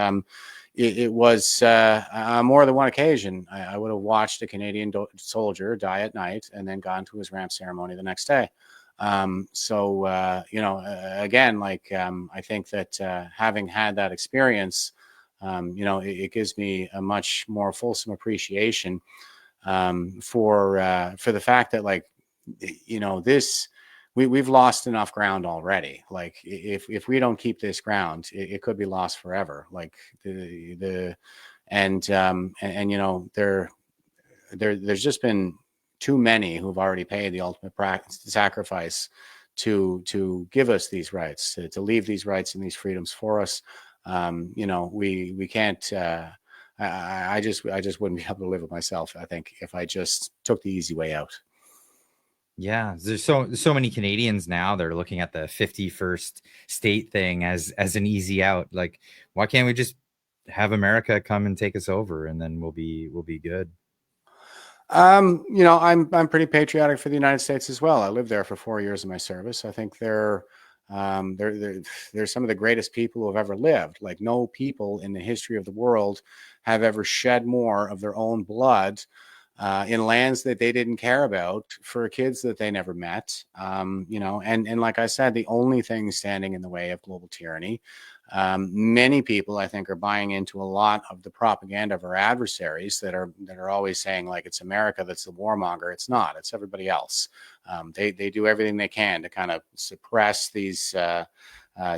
it was more than one occasion. I would have watched a Canadian soldier die at night and then gone to his ramp ceremony the next day. Again, I think that having had that experience, it gives me a much more fulsome appreciation for the fact that, we've lost enough ground already. Like if we don't keep this ground, it could be lost forever. Like there's just been too many who've already paid the ultimate sacrifice to give us these rights, to leave these rights and these freedoms for us. We can't. I just wouldn't be able to live with myself, I think, if I just took the easy way out. Yeah, there's so many Canadians now that are looking at the 51st state thing as an easy out. Like, why can't we just have America come and take us over, and then we'll be good? I'm pretty patriotic for the United States as well. I lived there for 4 years of my service. I think they're some of the greatest people who have ever lived. Like, no people in the history of the world have ever shed more of their own blood in lands that they didn't care about, for kids that they never met. And like I said, the only thing standing in the way of global tyranny Many people, I think, are buying into a lot of the propaganda of our adversaries that are always saying like it's America that's the warmonger. It's not. It's everybody else. They do everything they can to kind of suppress these.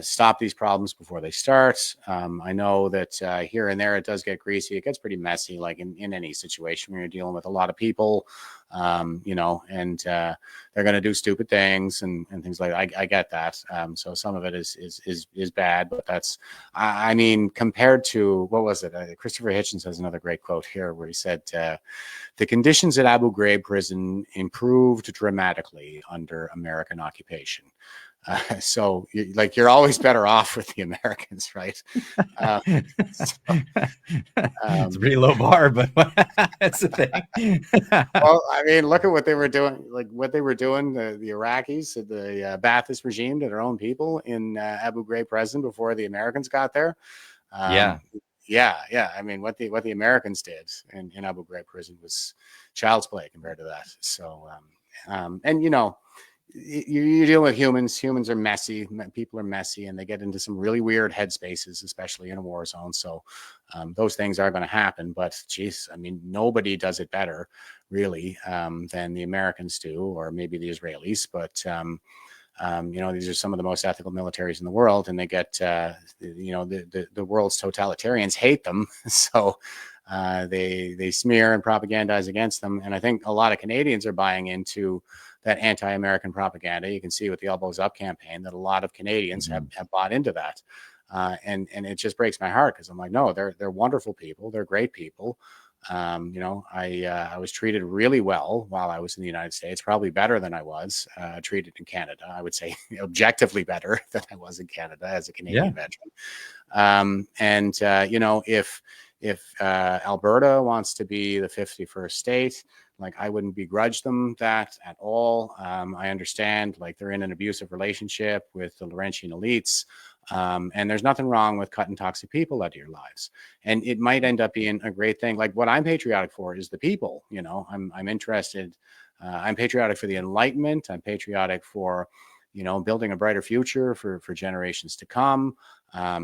Stop these problems before they start. I know that here and there it does get greasy. It gets pretty messy, like in any situation when you're dealing with a lot of people, and they're going to do stupid things and things like that. I get that. So some of it is bad, but that's, I mean, compared to, what was it? Christopher Hitchens has another great quote here where he said, the conditions at Abu Ghraib prison improved dramatically under American occupation. So you're always better off with the Americans, right? It's a pretty low bar, but that's the thing. Well, I mean, look at what they were doing, the Iraqis, the Ba'athist regime to their own people in Abu Ghraib prison before the Americans got there. Yeah. I mean, what the Americans did in Abu Ghraib prison was child's play compared to that. So, and you deal with humans. Humans are messy. People are messy, and they get into some really weird headspaces, especially in a war zone. So those things are going to happen. But geez, I mean, nobody does it better, really, than the Americans do, or maybe the Israelis. But these are some of the most ethical militaries in the world, and they get the world's totalitarians hate them. So they smear and propagandize against them. And I think a lot of Canadians are buying into that anti-American propaganda. You can see with the Elbows Up campaign that a lot of Canadians have bought into that. And it just breaks my heart because I'm like, no, they're wonderful people. They're great people. I was treated really well while I was in the United States, probably better than I was treated in Canada. I would say objectively better than I was in Canada as a Canadian veteran. If Alberta wants to be the 51st state, like I wouldn't begrudge them that at all. I understand like they're in an abusive relationship with the Laurentian elites. And there's nothing wrong with cutting toxic people out of your lives. And it might end up being a great thing. Like what I'm patriotic for is the people, I'm interested. I'm patriotic for the Enlightenment. I'm patriotic for, building a brighter future for generations to come.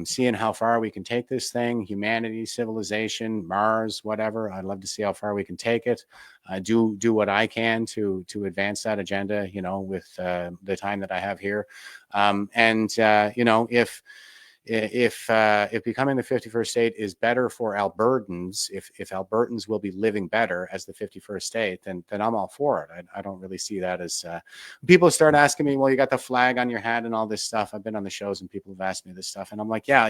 Seeing how far we can take this thing, humanity, civilization, Mars, whatever. I'd love to see how far we can take it. Do what I can to advance that agenda, with the time that I have here. If becoming the 51st state is better for Albertans, if Albertans will be living better as the 51st state, then I'm all for it. I don't really see that as people start asking me, well, you got the flag on your hat and all this stuff. I've been on the shows and people have asked me this stuff, and I'm like, yeah,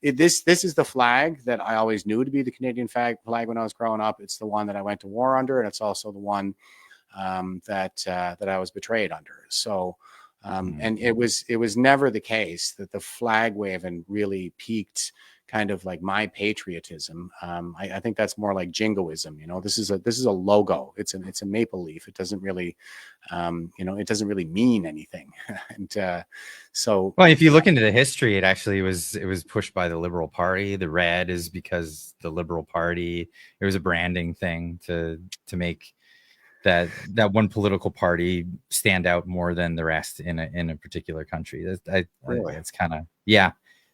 this is the flag that I always knew to be the Canadian flag when I was growing up. It's the one that I went to war under, and it's also the one that I was betrayed under. So. And it was never the case that the flag waving really piqued kind of like my patriotism. I think that's more like jingoism. This is a logo. It's a maple leaf. It doesn't really, it doesn't really mean anything. And so, well, if you look into the history, it was pushed by the Liberal Party. The red is because the Liberal Party. It was a branding thing to make that one political party stand out more than the rest in a particular country. It's kind of,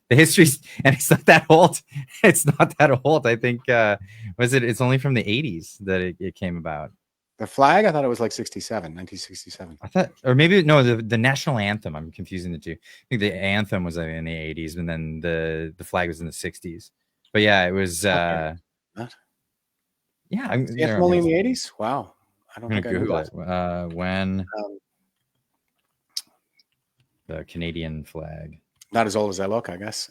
the history's, and it's not that old. It's not that old. I think it's only from the 80s that it came about. The flag, I thought it was like 1967. I thought, or maybe no, the national anthem. I'm confusing the two. I think the anthem was in the 80s, and then the flag was in the 60s. But yeah, it was. What? Yeah, only in the 80s. Wow. I don't think I knew that. When the Canadian flag. Not as old as I look, I guess.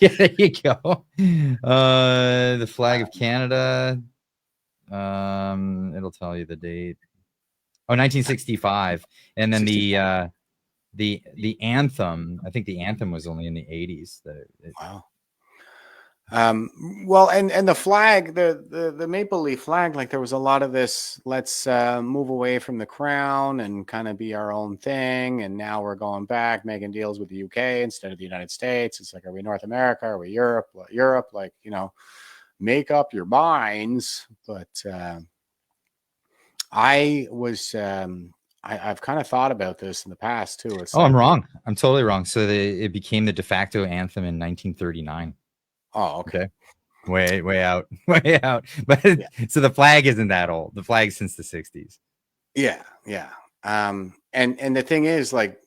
Yeah, there you go. The flag of Canada. It'll tell you the date. 1965. And then the anthem. I think the anthem was only in the 80s. Wow. Well, and the flag, the maple leaf flag, like there was a lot of this, let's move away from the crown and kind of be our own thing. And now we're going back, making deals with the UK instead of the United States. It's like, are we North America? Are we Europe? Like, make up your minds. But I was I've kind of thought about this in the past too. It's I'm wrong. I'm totally wrong. So it became the de facto anthem in 1939. Oh, okay. Way out, way out. But so the flag isn't that old. The flag's since the 60s. Yeah. And the thing is, like,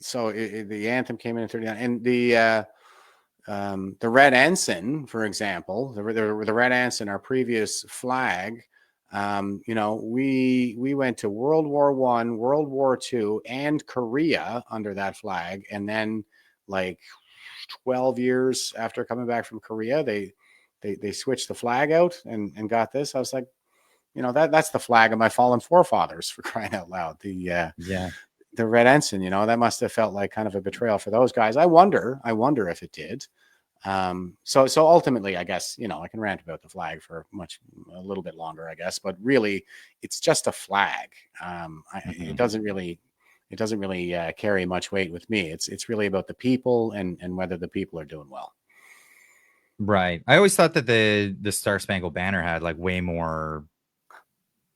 so the anthem came in 39, and the red ensign, for example, the red ensign, our previous flag. We went to World War I, World War II, and Korea under that flag, and then like 12 years after coming back from Korea, they switched the flag out and got this. I was like, that's the flag of my fallen forefathers, for crying out loud. The red ensign, that must have felt like kind of a betrayal for those guys. I wonder if it did. So ultimately, I guess, I can rant about the flag for a little bit longer, I guess, but really it's just a flag. It doesn't really carry much weight with me. It's really about the people and whether the people are doing well. Right. I always thought that the Star Spangled Banner had like way more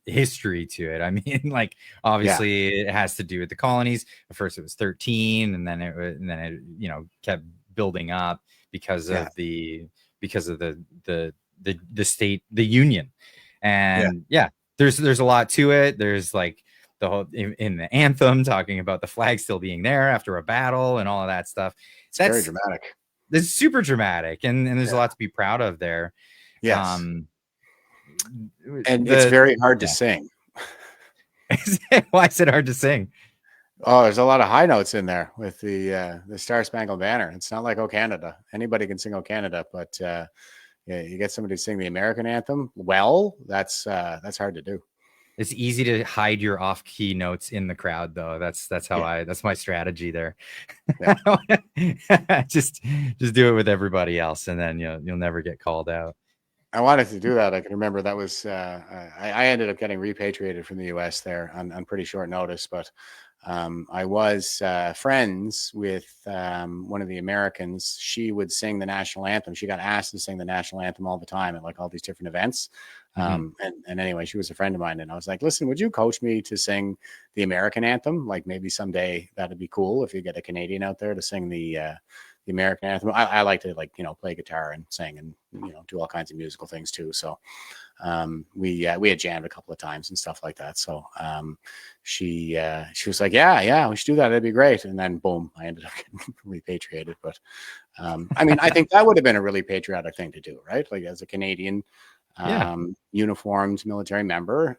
history to it. I mean, like, obviously it has to do with the colonies. At first it was 13, and then it kept building up because of the state, the union. And there's a lot to it. There's like the whole in the anthem talking about the flag still being there after a battle and all of that stuff. That's very dramatic. It's super dramatic, and there's a lot to be proud of there. Yes. And it's very hard to sing. Why is it hard to sing? Oh, there's a lot of high notes in there with the Star Spangled Banner. It's not like "O Canada." Anybody can sing "O Canada," but you get somebody to sing the American anthem. Well, that's hard to do. It's easy to hide your off-key notes in the crowd, though. That's my strategy there. Yeah. just do it with everybody else, and then you'll never get called out. I wanted to do that. I can remember that was I ended up getting repatriated from the U.S. there on pretty short notice, but I was friends with one of the Americans. She would sing the national anthem. She got asked to sing the national anthem all the time at like all these different events. And anyway, she was a friend of mine, and I was like, listen, would you coach me to sing the American anthem? Like maybe someday that'd be cool if you get a Canadian out there to sing the American anthem. I like to play guitar and sing and do all kinds of musical things too. So we had jammed a couple of times and stuff like that. So she was like, yeah, we should do that. That'd be great. And then boom, I ended up getting repatriated. But I mean, I think that would have been a really patriotic thing to do, right? Like as a Canadian uniformed military member,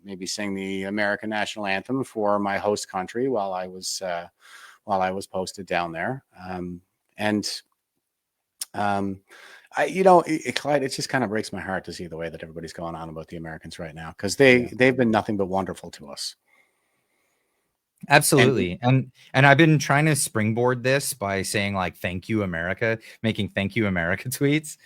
maybe sing the American national anthem for my host country while I was posted down there. Clyde, it just kind of breaks my heart to see the way that everybody's going on about the Americans right now, because they've been nothing but wonderful to us. Absolutely. And I've been trying to springboard this by saying like, thank you, America, making thank you, America tweets.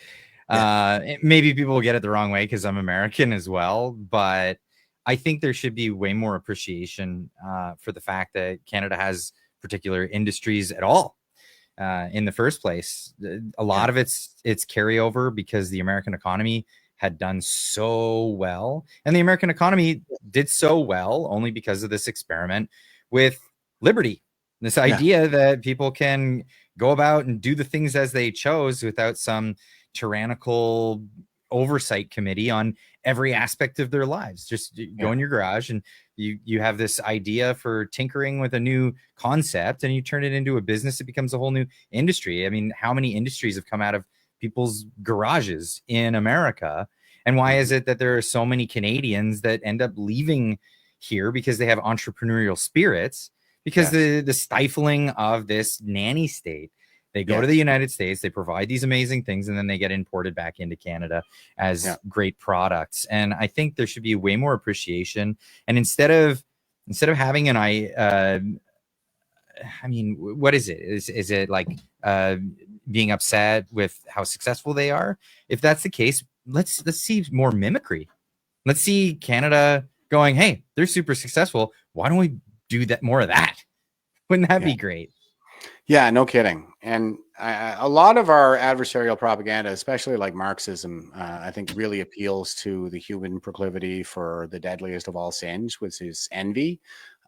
Maybe people will get it the wrong way because I'm American as well, but I think there should be way more appreciation for the fact that Canada has particular industries at all. In the first place, a lot of it's carryover because the American economy had done so well, and the American economy did so well only because of this experiment with liberty, this idea that people can go about and do the things as they chose without some tyrannical oversight committee on every aspect of their lives. Just go in your garage and you have this idea for tinkering with a new concept and you turn it into a business. It becomes a whole new industry. I mean, how many industries have come out of people's garages in America? And why is it that there are so many Canadians that end up leaving here because they have entrepreneurial spirits? Because the stifling of this nanny state. They go to the United States, they provide these amazing things, and then they get imported back into Canada as great products. And I think there should be way more appreciation. And instead of having I mean, what is it? Is it like being upset with how successful they are? If that's the case, let's see more mimicry. Let's see Canada going, hey, they're super successful. Why don't we do that, more of that? Wouldn't that be great? Yeah, no kidding. And a lot of our adversarial propaganda, especially like Marxism, I think really appeals to the human proclivity for the deadliest of all sins, which is envy.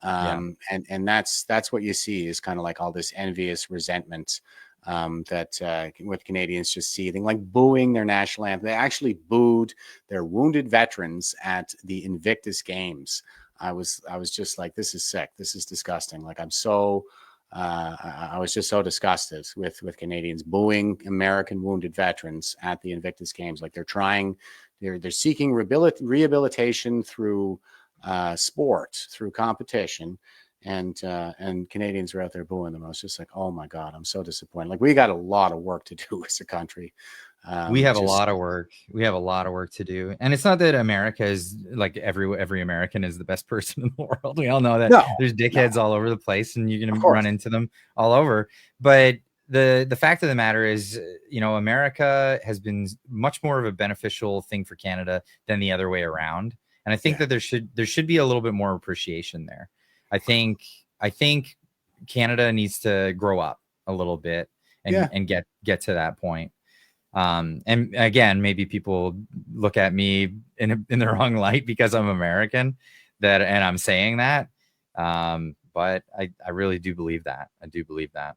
And that's what you see is kind of like all this envious resentment that with Canadians just seething, like booing their national anthem. They actually booed their wounded veterans at the Invictus Games. I was just like, this is sick. This is disgusting. Like I was just so disgusted with Canadians booing American wounded veterans at the Invictus Games. Like they're seeking rehabilitation through sport, through competition. And Canadians are out there booing them. I was just like, oh my God, I'm so disappointed. Like we got a lot of work to do as a country. We have a lot of work. We have a lot of work to do. And it's not that America is like every American is the best person in the world. We all know that there's dickheads all over the place and you're going to run into them all over. But the fact of the matter is, America has been much more of a beneficial thing for Canada than the other way around. And I think that there should be a little bit more appreciation there. I think Canada needs to grow up a little bit and get to that point. And again, maybe people look at me in the wrong light because I'm American and I'm saying that. But I really do believe that. I do believe that.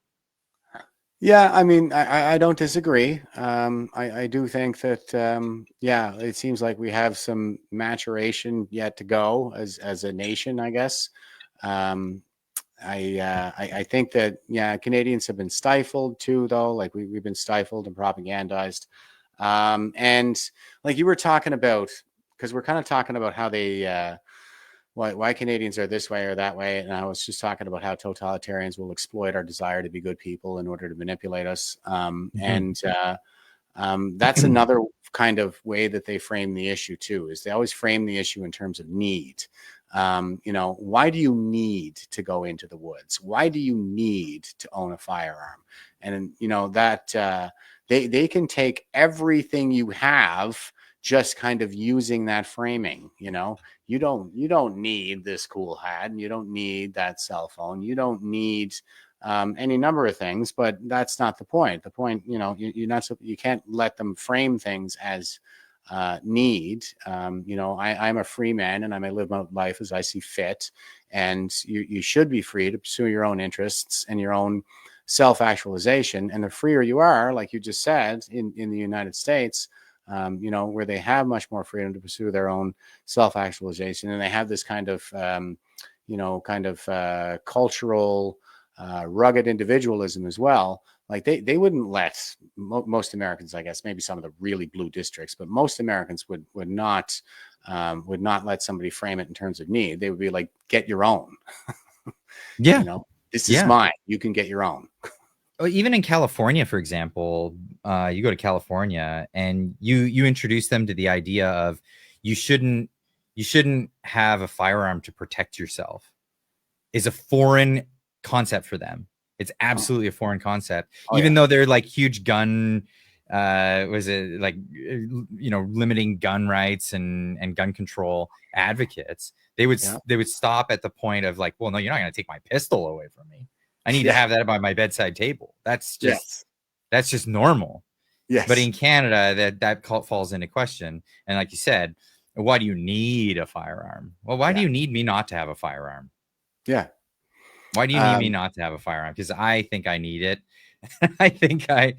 Yeah, I mean, I don't disagree. I do think that, it seems like we have some maturation yet to go as a nation, I guess. I think that, Canadians have been stifled too, though. Like we've been stifled and propagandized. And like you were talking about, because we're kind of talking about how they, why Canadians are this way or that way. And I was just talking about how totalitarians will exploit our desire to be good people in order to manipulate us. And that's another kind of way that they frame the issue too, is they always frame the issue in terms of need. Why do you need to go into the woods? Why do you need to own a firearm? And, that they can take everything you have, just kind of using that framing. You don't need this cool hat, and you don't need that cell phone. You don't need any number of things, but that's not the point. The point, you can't let them frame things as need. I'm a free man and I may live my life as I see fit, and you should be free to pursue your own interests and your own self-actualization. And the freer you are, like you just said, in the United States, where they have much more freedom to pursue their own self-actualization, and they have this kind of cultural rugged individualism as well. Like they wouldn't let most Americans, I guess, maybe some of the really blue districts, but most Americans would not let somebody frame it in terms of need. They would be like, get your own. This is mine. You can get your own. Even in California, for example, you go to California and you introduce them to the idea of you shouldn't have a firearm to protect yourself. Is a foreign concept for them. It's absolutely a foreign concept, even though they're like huge gun, limiting gun rights and gun control advocates. They would stop at the point of like, well, no, you're not going to take my pistol away from me. I need to have that by my bedside table. That's just normal. Yes. But in Canada, that falls into question. And like you said, why do you need a firearm? Well, why do you need me not to have a firearm? Yeah. Why do you need me not to have a firearm? Because I think I need it. I think I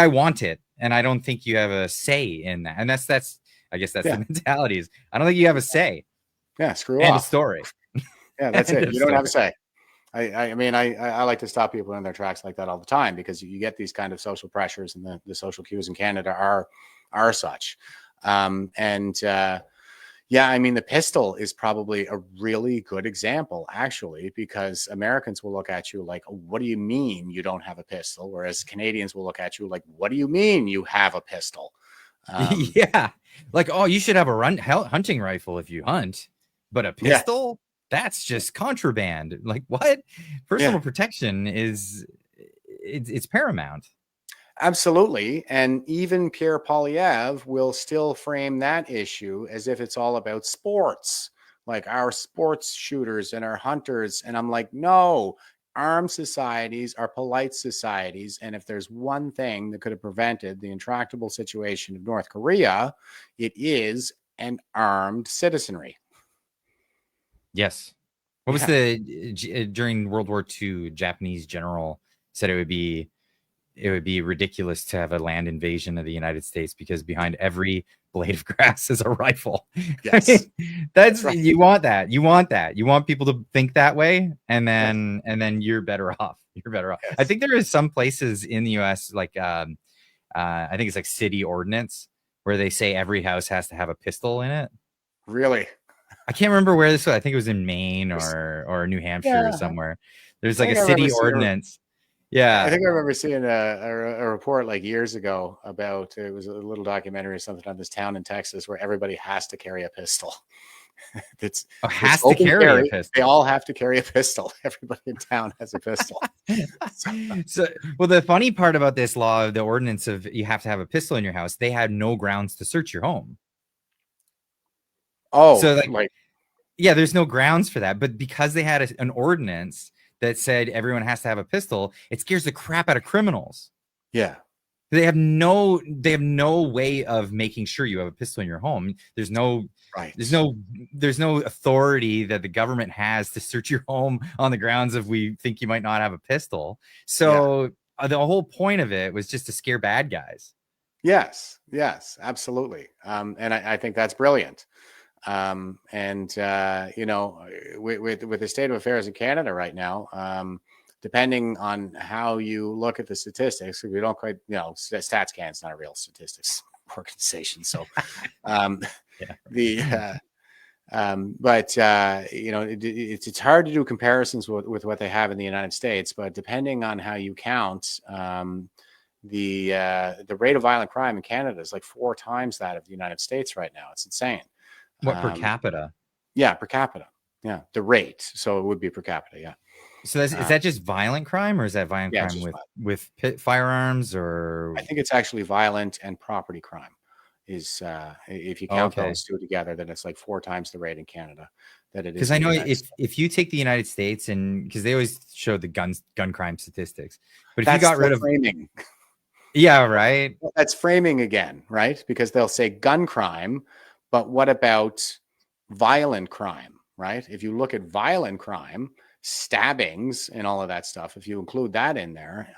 want it, and I don't think you have a say in that. And that's I guess that's the mentality is I don't think you have a say. Yeah, screw off. End of story. Yeah, that's it. You don't have a say. I mean, I like to stop people in their tracks like that all the time, because you get these kind of social pressures, and the social cues in Canada are such. I mean, the pistol is probably a really good example, actually, because Americans will look at you like, oh, what do you mean you don't have a pistol? Whereas Canadians will look at you like, what do you mean you have a pistol? Like, oh, you should have a hunting rifle if you hunt, but a pistol? That's just contraband. Like, what? Personal protection it's paramount. Absolutely. And even Pierre Poilievre will still frame that issue as if it's all about sports, like our sports shooters and our hunters. And I'm like, no, armed societies are polite societies. And if there's one thing that could have prevented the intractable situation of North Korea, it is an armed citizenry. Yes. What was during World War II, Japanese general said it would be ridiculous to have a land invasion of the United States because behind every blade of grass is a rifle. Yes. That's right. You want that. You want people to think that way, and then you're better off. You're better off. Yes. I think there is some places in the US like I think it's like city ordinance where they say every house has to have a pistol in it. Really? I can't remember where this was. I think it was in Maine or New Hampshire or somewhere. There's like a city ordinance. Yeah, I think I remember seeing a report like years ago about, it was a little documentary or something on this town in Texas where everybody has to carry a pistol. It's has to carry a pistol. They all have to carry a pistol. Everybody in town has a pistol. So, well, the funny part about this law, the ordinance of you have to have a pistol in your house, they had no grounds to search your home. Oh, so yeah, there's no grounds for that. But because they had an ordinance that said everyone has to have a pistol, it scares the crap out of criminals. Yeah. They have no way of making sure you have a pistol in your home. There's no authority that the government has to search your home on the grounds of we think you might not have a pistol. So the whole point of it was just to scare bad guys. Yes, absolutely. And I think that's brilliant. You know, with the state of affairs in Canada right now, depending on how you look at the statistics, we don't quite, you know, StatsCan is not a real statistics organization. So, you know, it's hard to do comparisons with what they have in the United States, but depending on how you count, the rate of violent crime in Canada is like 4 times that of the United States right now. It's insane. What, per capita? Yeah, per capita. Yeah, the rate. So it would be per capita. Yeah. So is that just violent crime, or is that violent crime with firearms? Or I think it's actually violent and property crime. Is if you count those two together, then it's like 4 times the rate in Canada that it is. Because I know if you take the United States, and because they always show the gun crime statistics, but if you got rid of framing. Yeah, right. That's framing again, right? Because they'll say gun crime, but what about violent crime, right? If you look at violent crime, stabbings and all of that stuff, if you include that in there,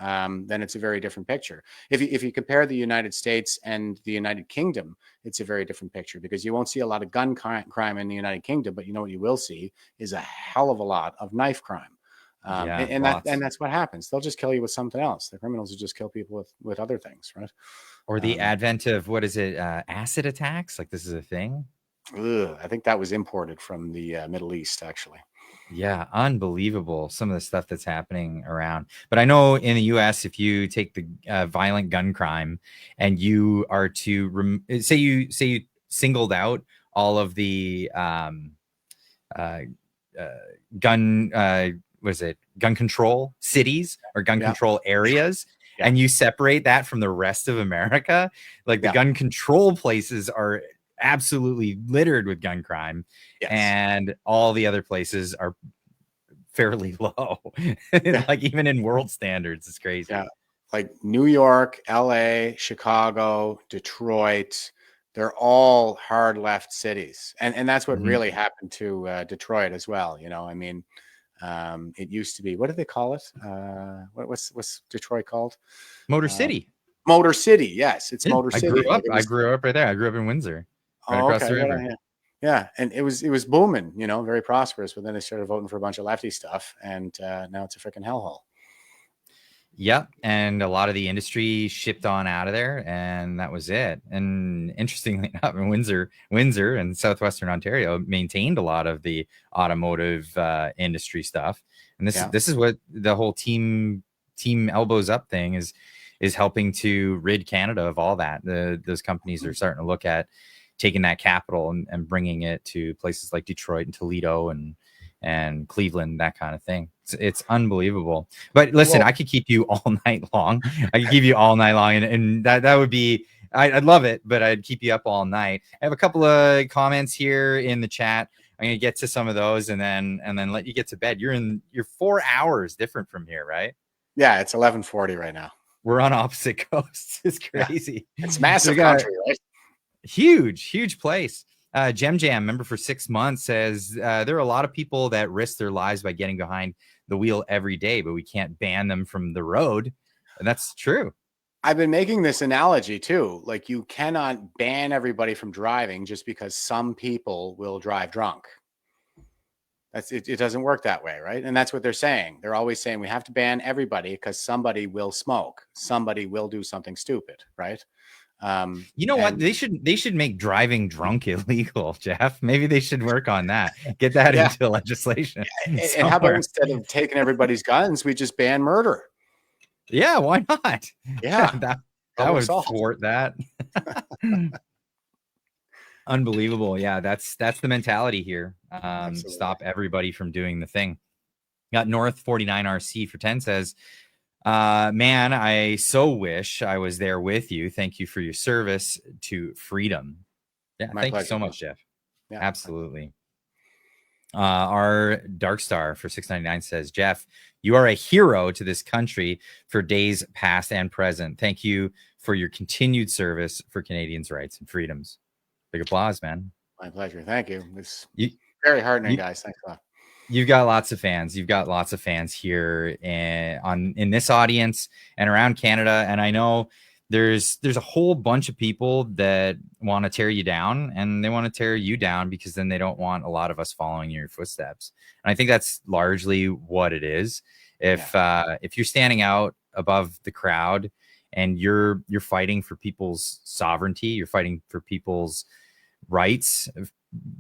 then it's a very different picture. If you compare the United States and the United Kingdom, it's a very different picture, because you won't see a lot of gun crime in the United Kingdom, but you know what you will see is a hell of a lot of knife crime. And that's what happens. They'll just kill you with something else. The criminals will just kill people with other things, right? Or the advent of, what is it, acid attacks? Like, this is a thing. I think that was imported from the Middle East, actually. Yeah, unbelievable, some of the stuff that's happening around. But I know in the US, if you take the violent gun crime and you are to say you singled out all of the gun control cities or gun control areas, and you separate that from the rest of America, like the gun control places are absolutely littered with gun crime, and all the other places are fairly low. Like, even in world standards, it's crazy. Yeah, like New York, LA, Chicago, Detroit, they're all hard left cities, and that's what really happened to Detroit as well. You know, I mean, it used to be, what do they call it? What's Detroit called? Motor City. Motor City, yes, it's Motor City. I grew up right there. I grew up in Windsor, right across the river. Yeah, and it was booming, you know, very prosperous. But then they started voting for a bunch of lefty stuff, and now it's a freaking hellhole. Yep, and a lot of the industry shipped on out of there, and that was it. And interestingly enough, in Windsor and southwestern Ontario maintained a lot of the automotive industry stuff. And this is what the whole team elbows up thing is helping to rid Canada of all that. Those companies are starting to look at taking that capital and bringing it to places like Detroit and Toledo and Cleveland, that kind of thing. It's unbelievable. But listen, I could keep you all night long. And that would be, I'd love it, but I'd keep you up all night. I have a couple of comments here in the chat. I'm gonna get to some of those and then let you get to bed. You're 4 hours different from here, right? Yeah, it's 11:40 right now. We're on opposite coasts. It's crazy. Yeah. It's massive country, right? Huge place. Gem Jam, member for 6 months, says there are a lot of people that risk their lives by getting behind the wheel every day, but we can't ban them from the road. And that's true. I've been making this analogy too. Like, you cannot ban everybody from driving just because some people will drive drunk. That's it. It doesn't work that way, right? And that's what they're saying. They're always saying we have to ban everybody because somebody will smoke, somebody will do something stupid, right? You know what? They should make driving drunk illegal, Jeff. Maybe they should work on that. Get that into legislation. And how about, instead of taking everybody's guns, we just ban murder? Yeah, why not? Yeah, that would thwart that. Unbelievable. Yeah, that's the mentality here. Stop everybody from doing the thing. Got North 49 RC for 10 says, man, I so wish I was there with you. Thank you for your service to freedom. Yeah, thank you so much, Jeff. Yeah, absolutely. Our Dark Star for 699 says, Jeff, you are a hero to this country for days past and present. Thank you for your continued service for Canadians' rights and freedoms. Big applause, man. My pleasure. Thank you. It's very heartening, guys. Thanks a lot. You've got lots of fans. You've got lots of fans here in this audience and around Canada. And I know there's a whole bunch of people that want to tear you down, and they want to tear you down because then they don't want a lot of us following in your footsteps. And I think that's largely what it is. If you're standing out above the crowd and you're fighting for people's sovereignty, you're fighting for people's rights,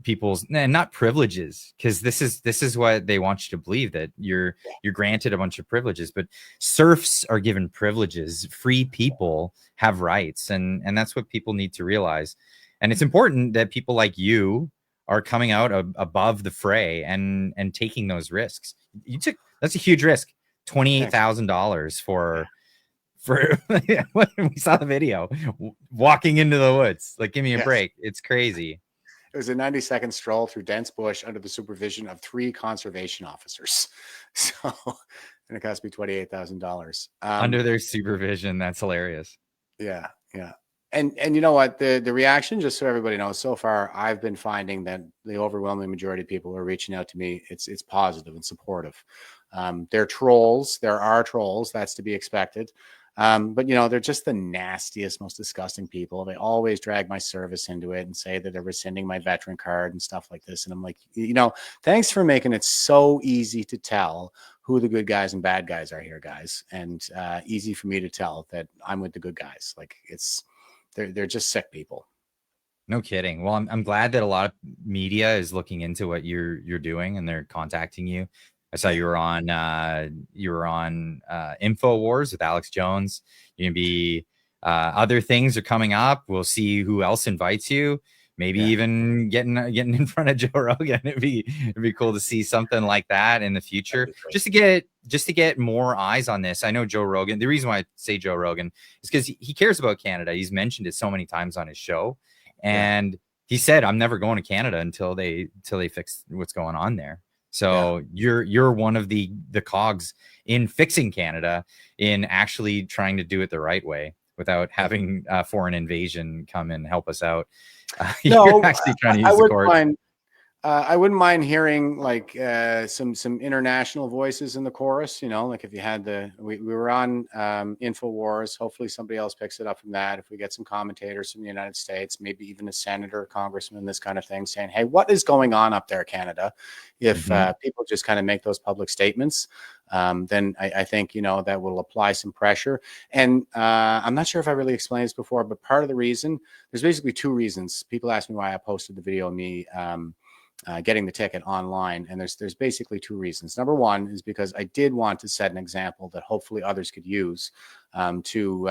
people's, and not privileges, because this is what they want you to believe, that you're granted a bunch of privileges, but serfs are given privileges. Free people have rights, and that's what people need to realize. And it's important that people like you are coming out above the fray and taking those risks. That's a huge risk. $28,000 for we saw the video, walking into the woods. Like, give me a break. It's crazy. It was a 90-second stroll through dense bush under the supervision of 3 conservation officers. So, and it cost me $28,000 under their supervision. That's hilarious. Yeah. And you know what, the reaction, just so everybody knows, so far I've been finding that the overwhelming majority of people who are reaching out to me, it's positive and supportive. They're trolls. There are trolls. That's to be expected. But they're just the nastiest, most disgusting people. They always drag my service into it and say that they're rescinding my veteran card and stuff like this. And I'm like, thanks for making it so easy to tell who the good guys and bad guys are here, guys. And easy for me to tell that I'm with the good guys. Like, they're just sick people. No kidding. Well, I'm glad that a lot of media is looking into what you're doing, and they're contacting you. I saw you were on InfoWars with Alex Jones. You're gonna be other things are coming up. We'll see who else invites you. Maybe even getting in front of Joe Rogan. It'd be cool to see something like that in the future, just to get more eyes on this. I know Joe Rogan. The reason why I say Joe Rogan is because he cares about Canada. He's mentioned it so many times on his show, and he said, "I'm never going to Canada until they fix what's going on there." So you're one of the cogs in fixing Canada, in actually trying to do it the right way without having foreign invasion come and help us out. You're actually trying to use the court. I wouldn't mind hearing like some international voices in the chorus. Like if you had we were on InfoWars. Hopefully somebody else picks it up from that. If we get some commentators from the United States, maybe even a senator, congressman, this kind of thing, saying, "Hey, what is going on up there, Canada?" If people just kind of make those public statements, then I think that will apply some pressure. And I'm not sure if I really explained this before, but part of the reason, there's basically 2 reasons. People ask me why I posted the video of me getting the ticket online, and there's basically 2 reasons. Number one is because I did want to set an example that hopefully others could use to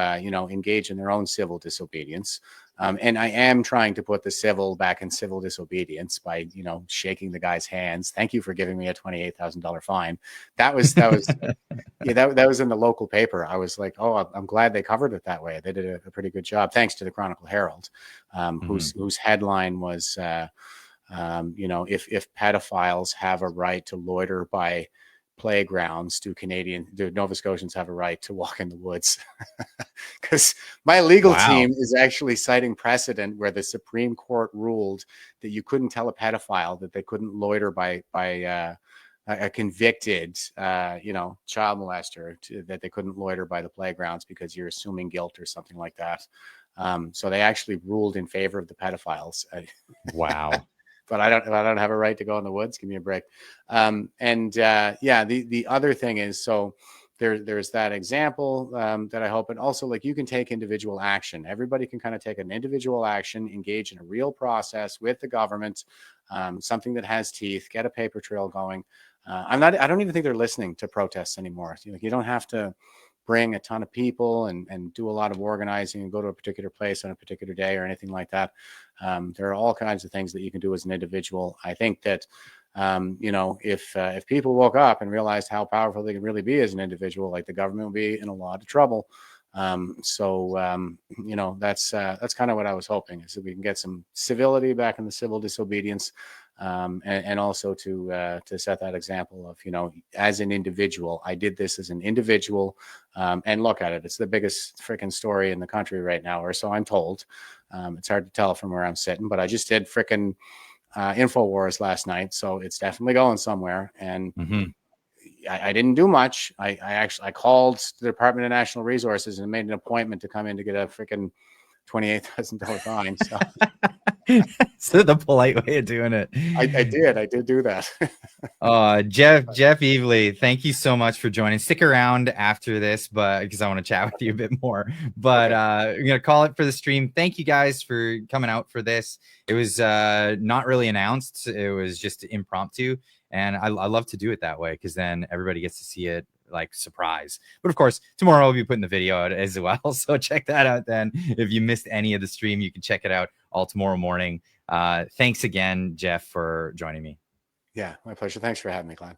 engage in their own civil disobedience. And I am trying to put the civil back in civil disobedience by shaking the guy's hands. Thank you for giving me a $28,000 fine. That was that was in the local paper. I was like, oh, I'm glad they covered it that way. They did a pretty good job, thanks to the Chronicle Herald, whose headline was if pedophiles have a right to loiter by playgrounds do Nova Scotians have a right to walk in the woods? Because my legal team is actually citing precedent where the Supreme Court ruled that you couldn't tell a pedophile that they couldn't loiter by a convicted, child molester, that they couldn't loiter by the playgrounds because you're assuming guilt or something like that. So they actually ruled in favor of the pedophiles. Wow. But I don't have a right to go in the woods. Give me a break. The other thing is, so there's that example that I hope, and also like you can take individual action. Everybody can kind of take an individual action, engage in a real process with the government, something that has teeth, get a paper trail going. I don't even think they're listening to protests anymore. You don't have to bring a ton of people and do a lot of organizing and go to a particular place on a particular day or anything like that. There are all kinds of things that you can do as an individual. I think that, if people woke up and realized how powerful they can really be as an individual, like the government would be in a lot of trouble. That's kind of what I was hoping, is that we can get some civility back in the civil disobedience. And also to set that example of, as an individual, I did this as an individual, and look at it. It's the biggest freaking story in the country right now, or so I'm told. It's hard to tell from where I'm sitting, but I just did freaking InfoWars last night, so it's definitely going somewhere. And I didn't do much. I called the Department of National Resources and made an appointment to come in to get a freaking $28,000 fine. So. So the polite way of doing it. I did do that. Jeff Evely, thank you so much for joining. Stick around after this, but because I want to chat with you a bit more. But okay. We're gonna call it for the stream. Thank you guys for coming out for this. It was not really announced. It was just impromptu, and I love to do it that way because then everybody gets to see it like surprise. But of course, tomorrow I'll be putting the video out as well, so check that out then. If you missed any of the stream, you can check it out all tomorrow morning. Thanks again, Jeff, for joining me. Yeah, my pleasure. Thanks for having me, Clyde.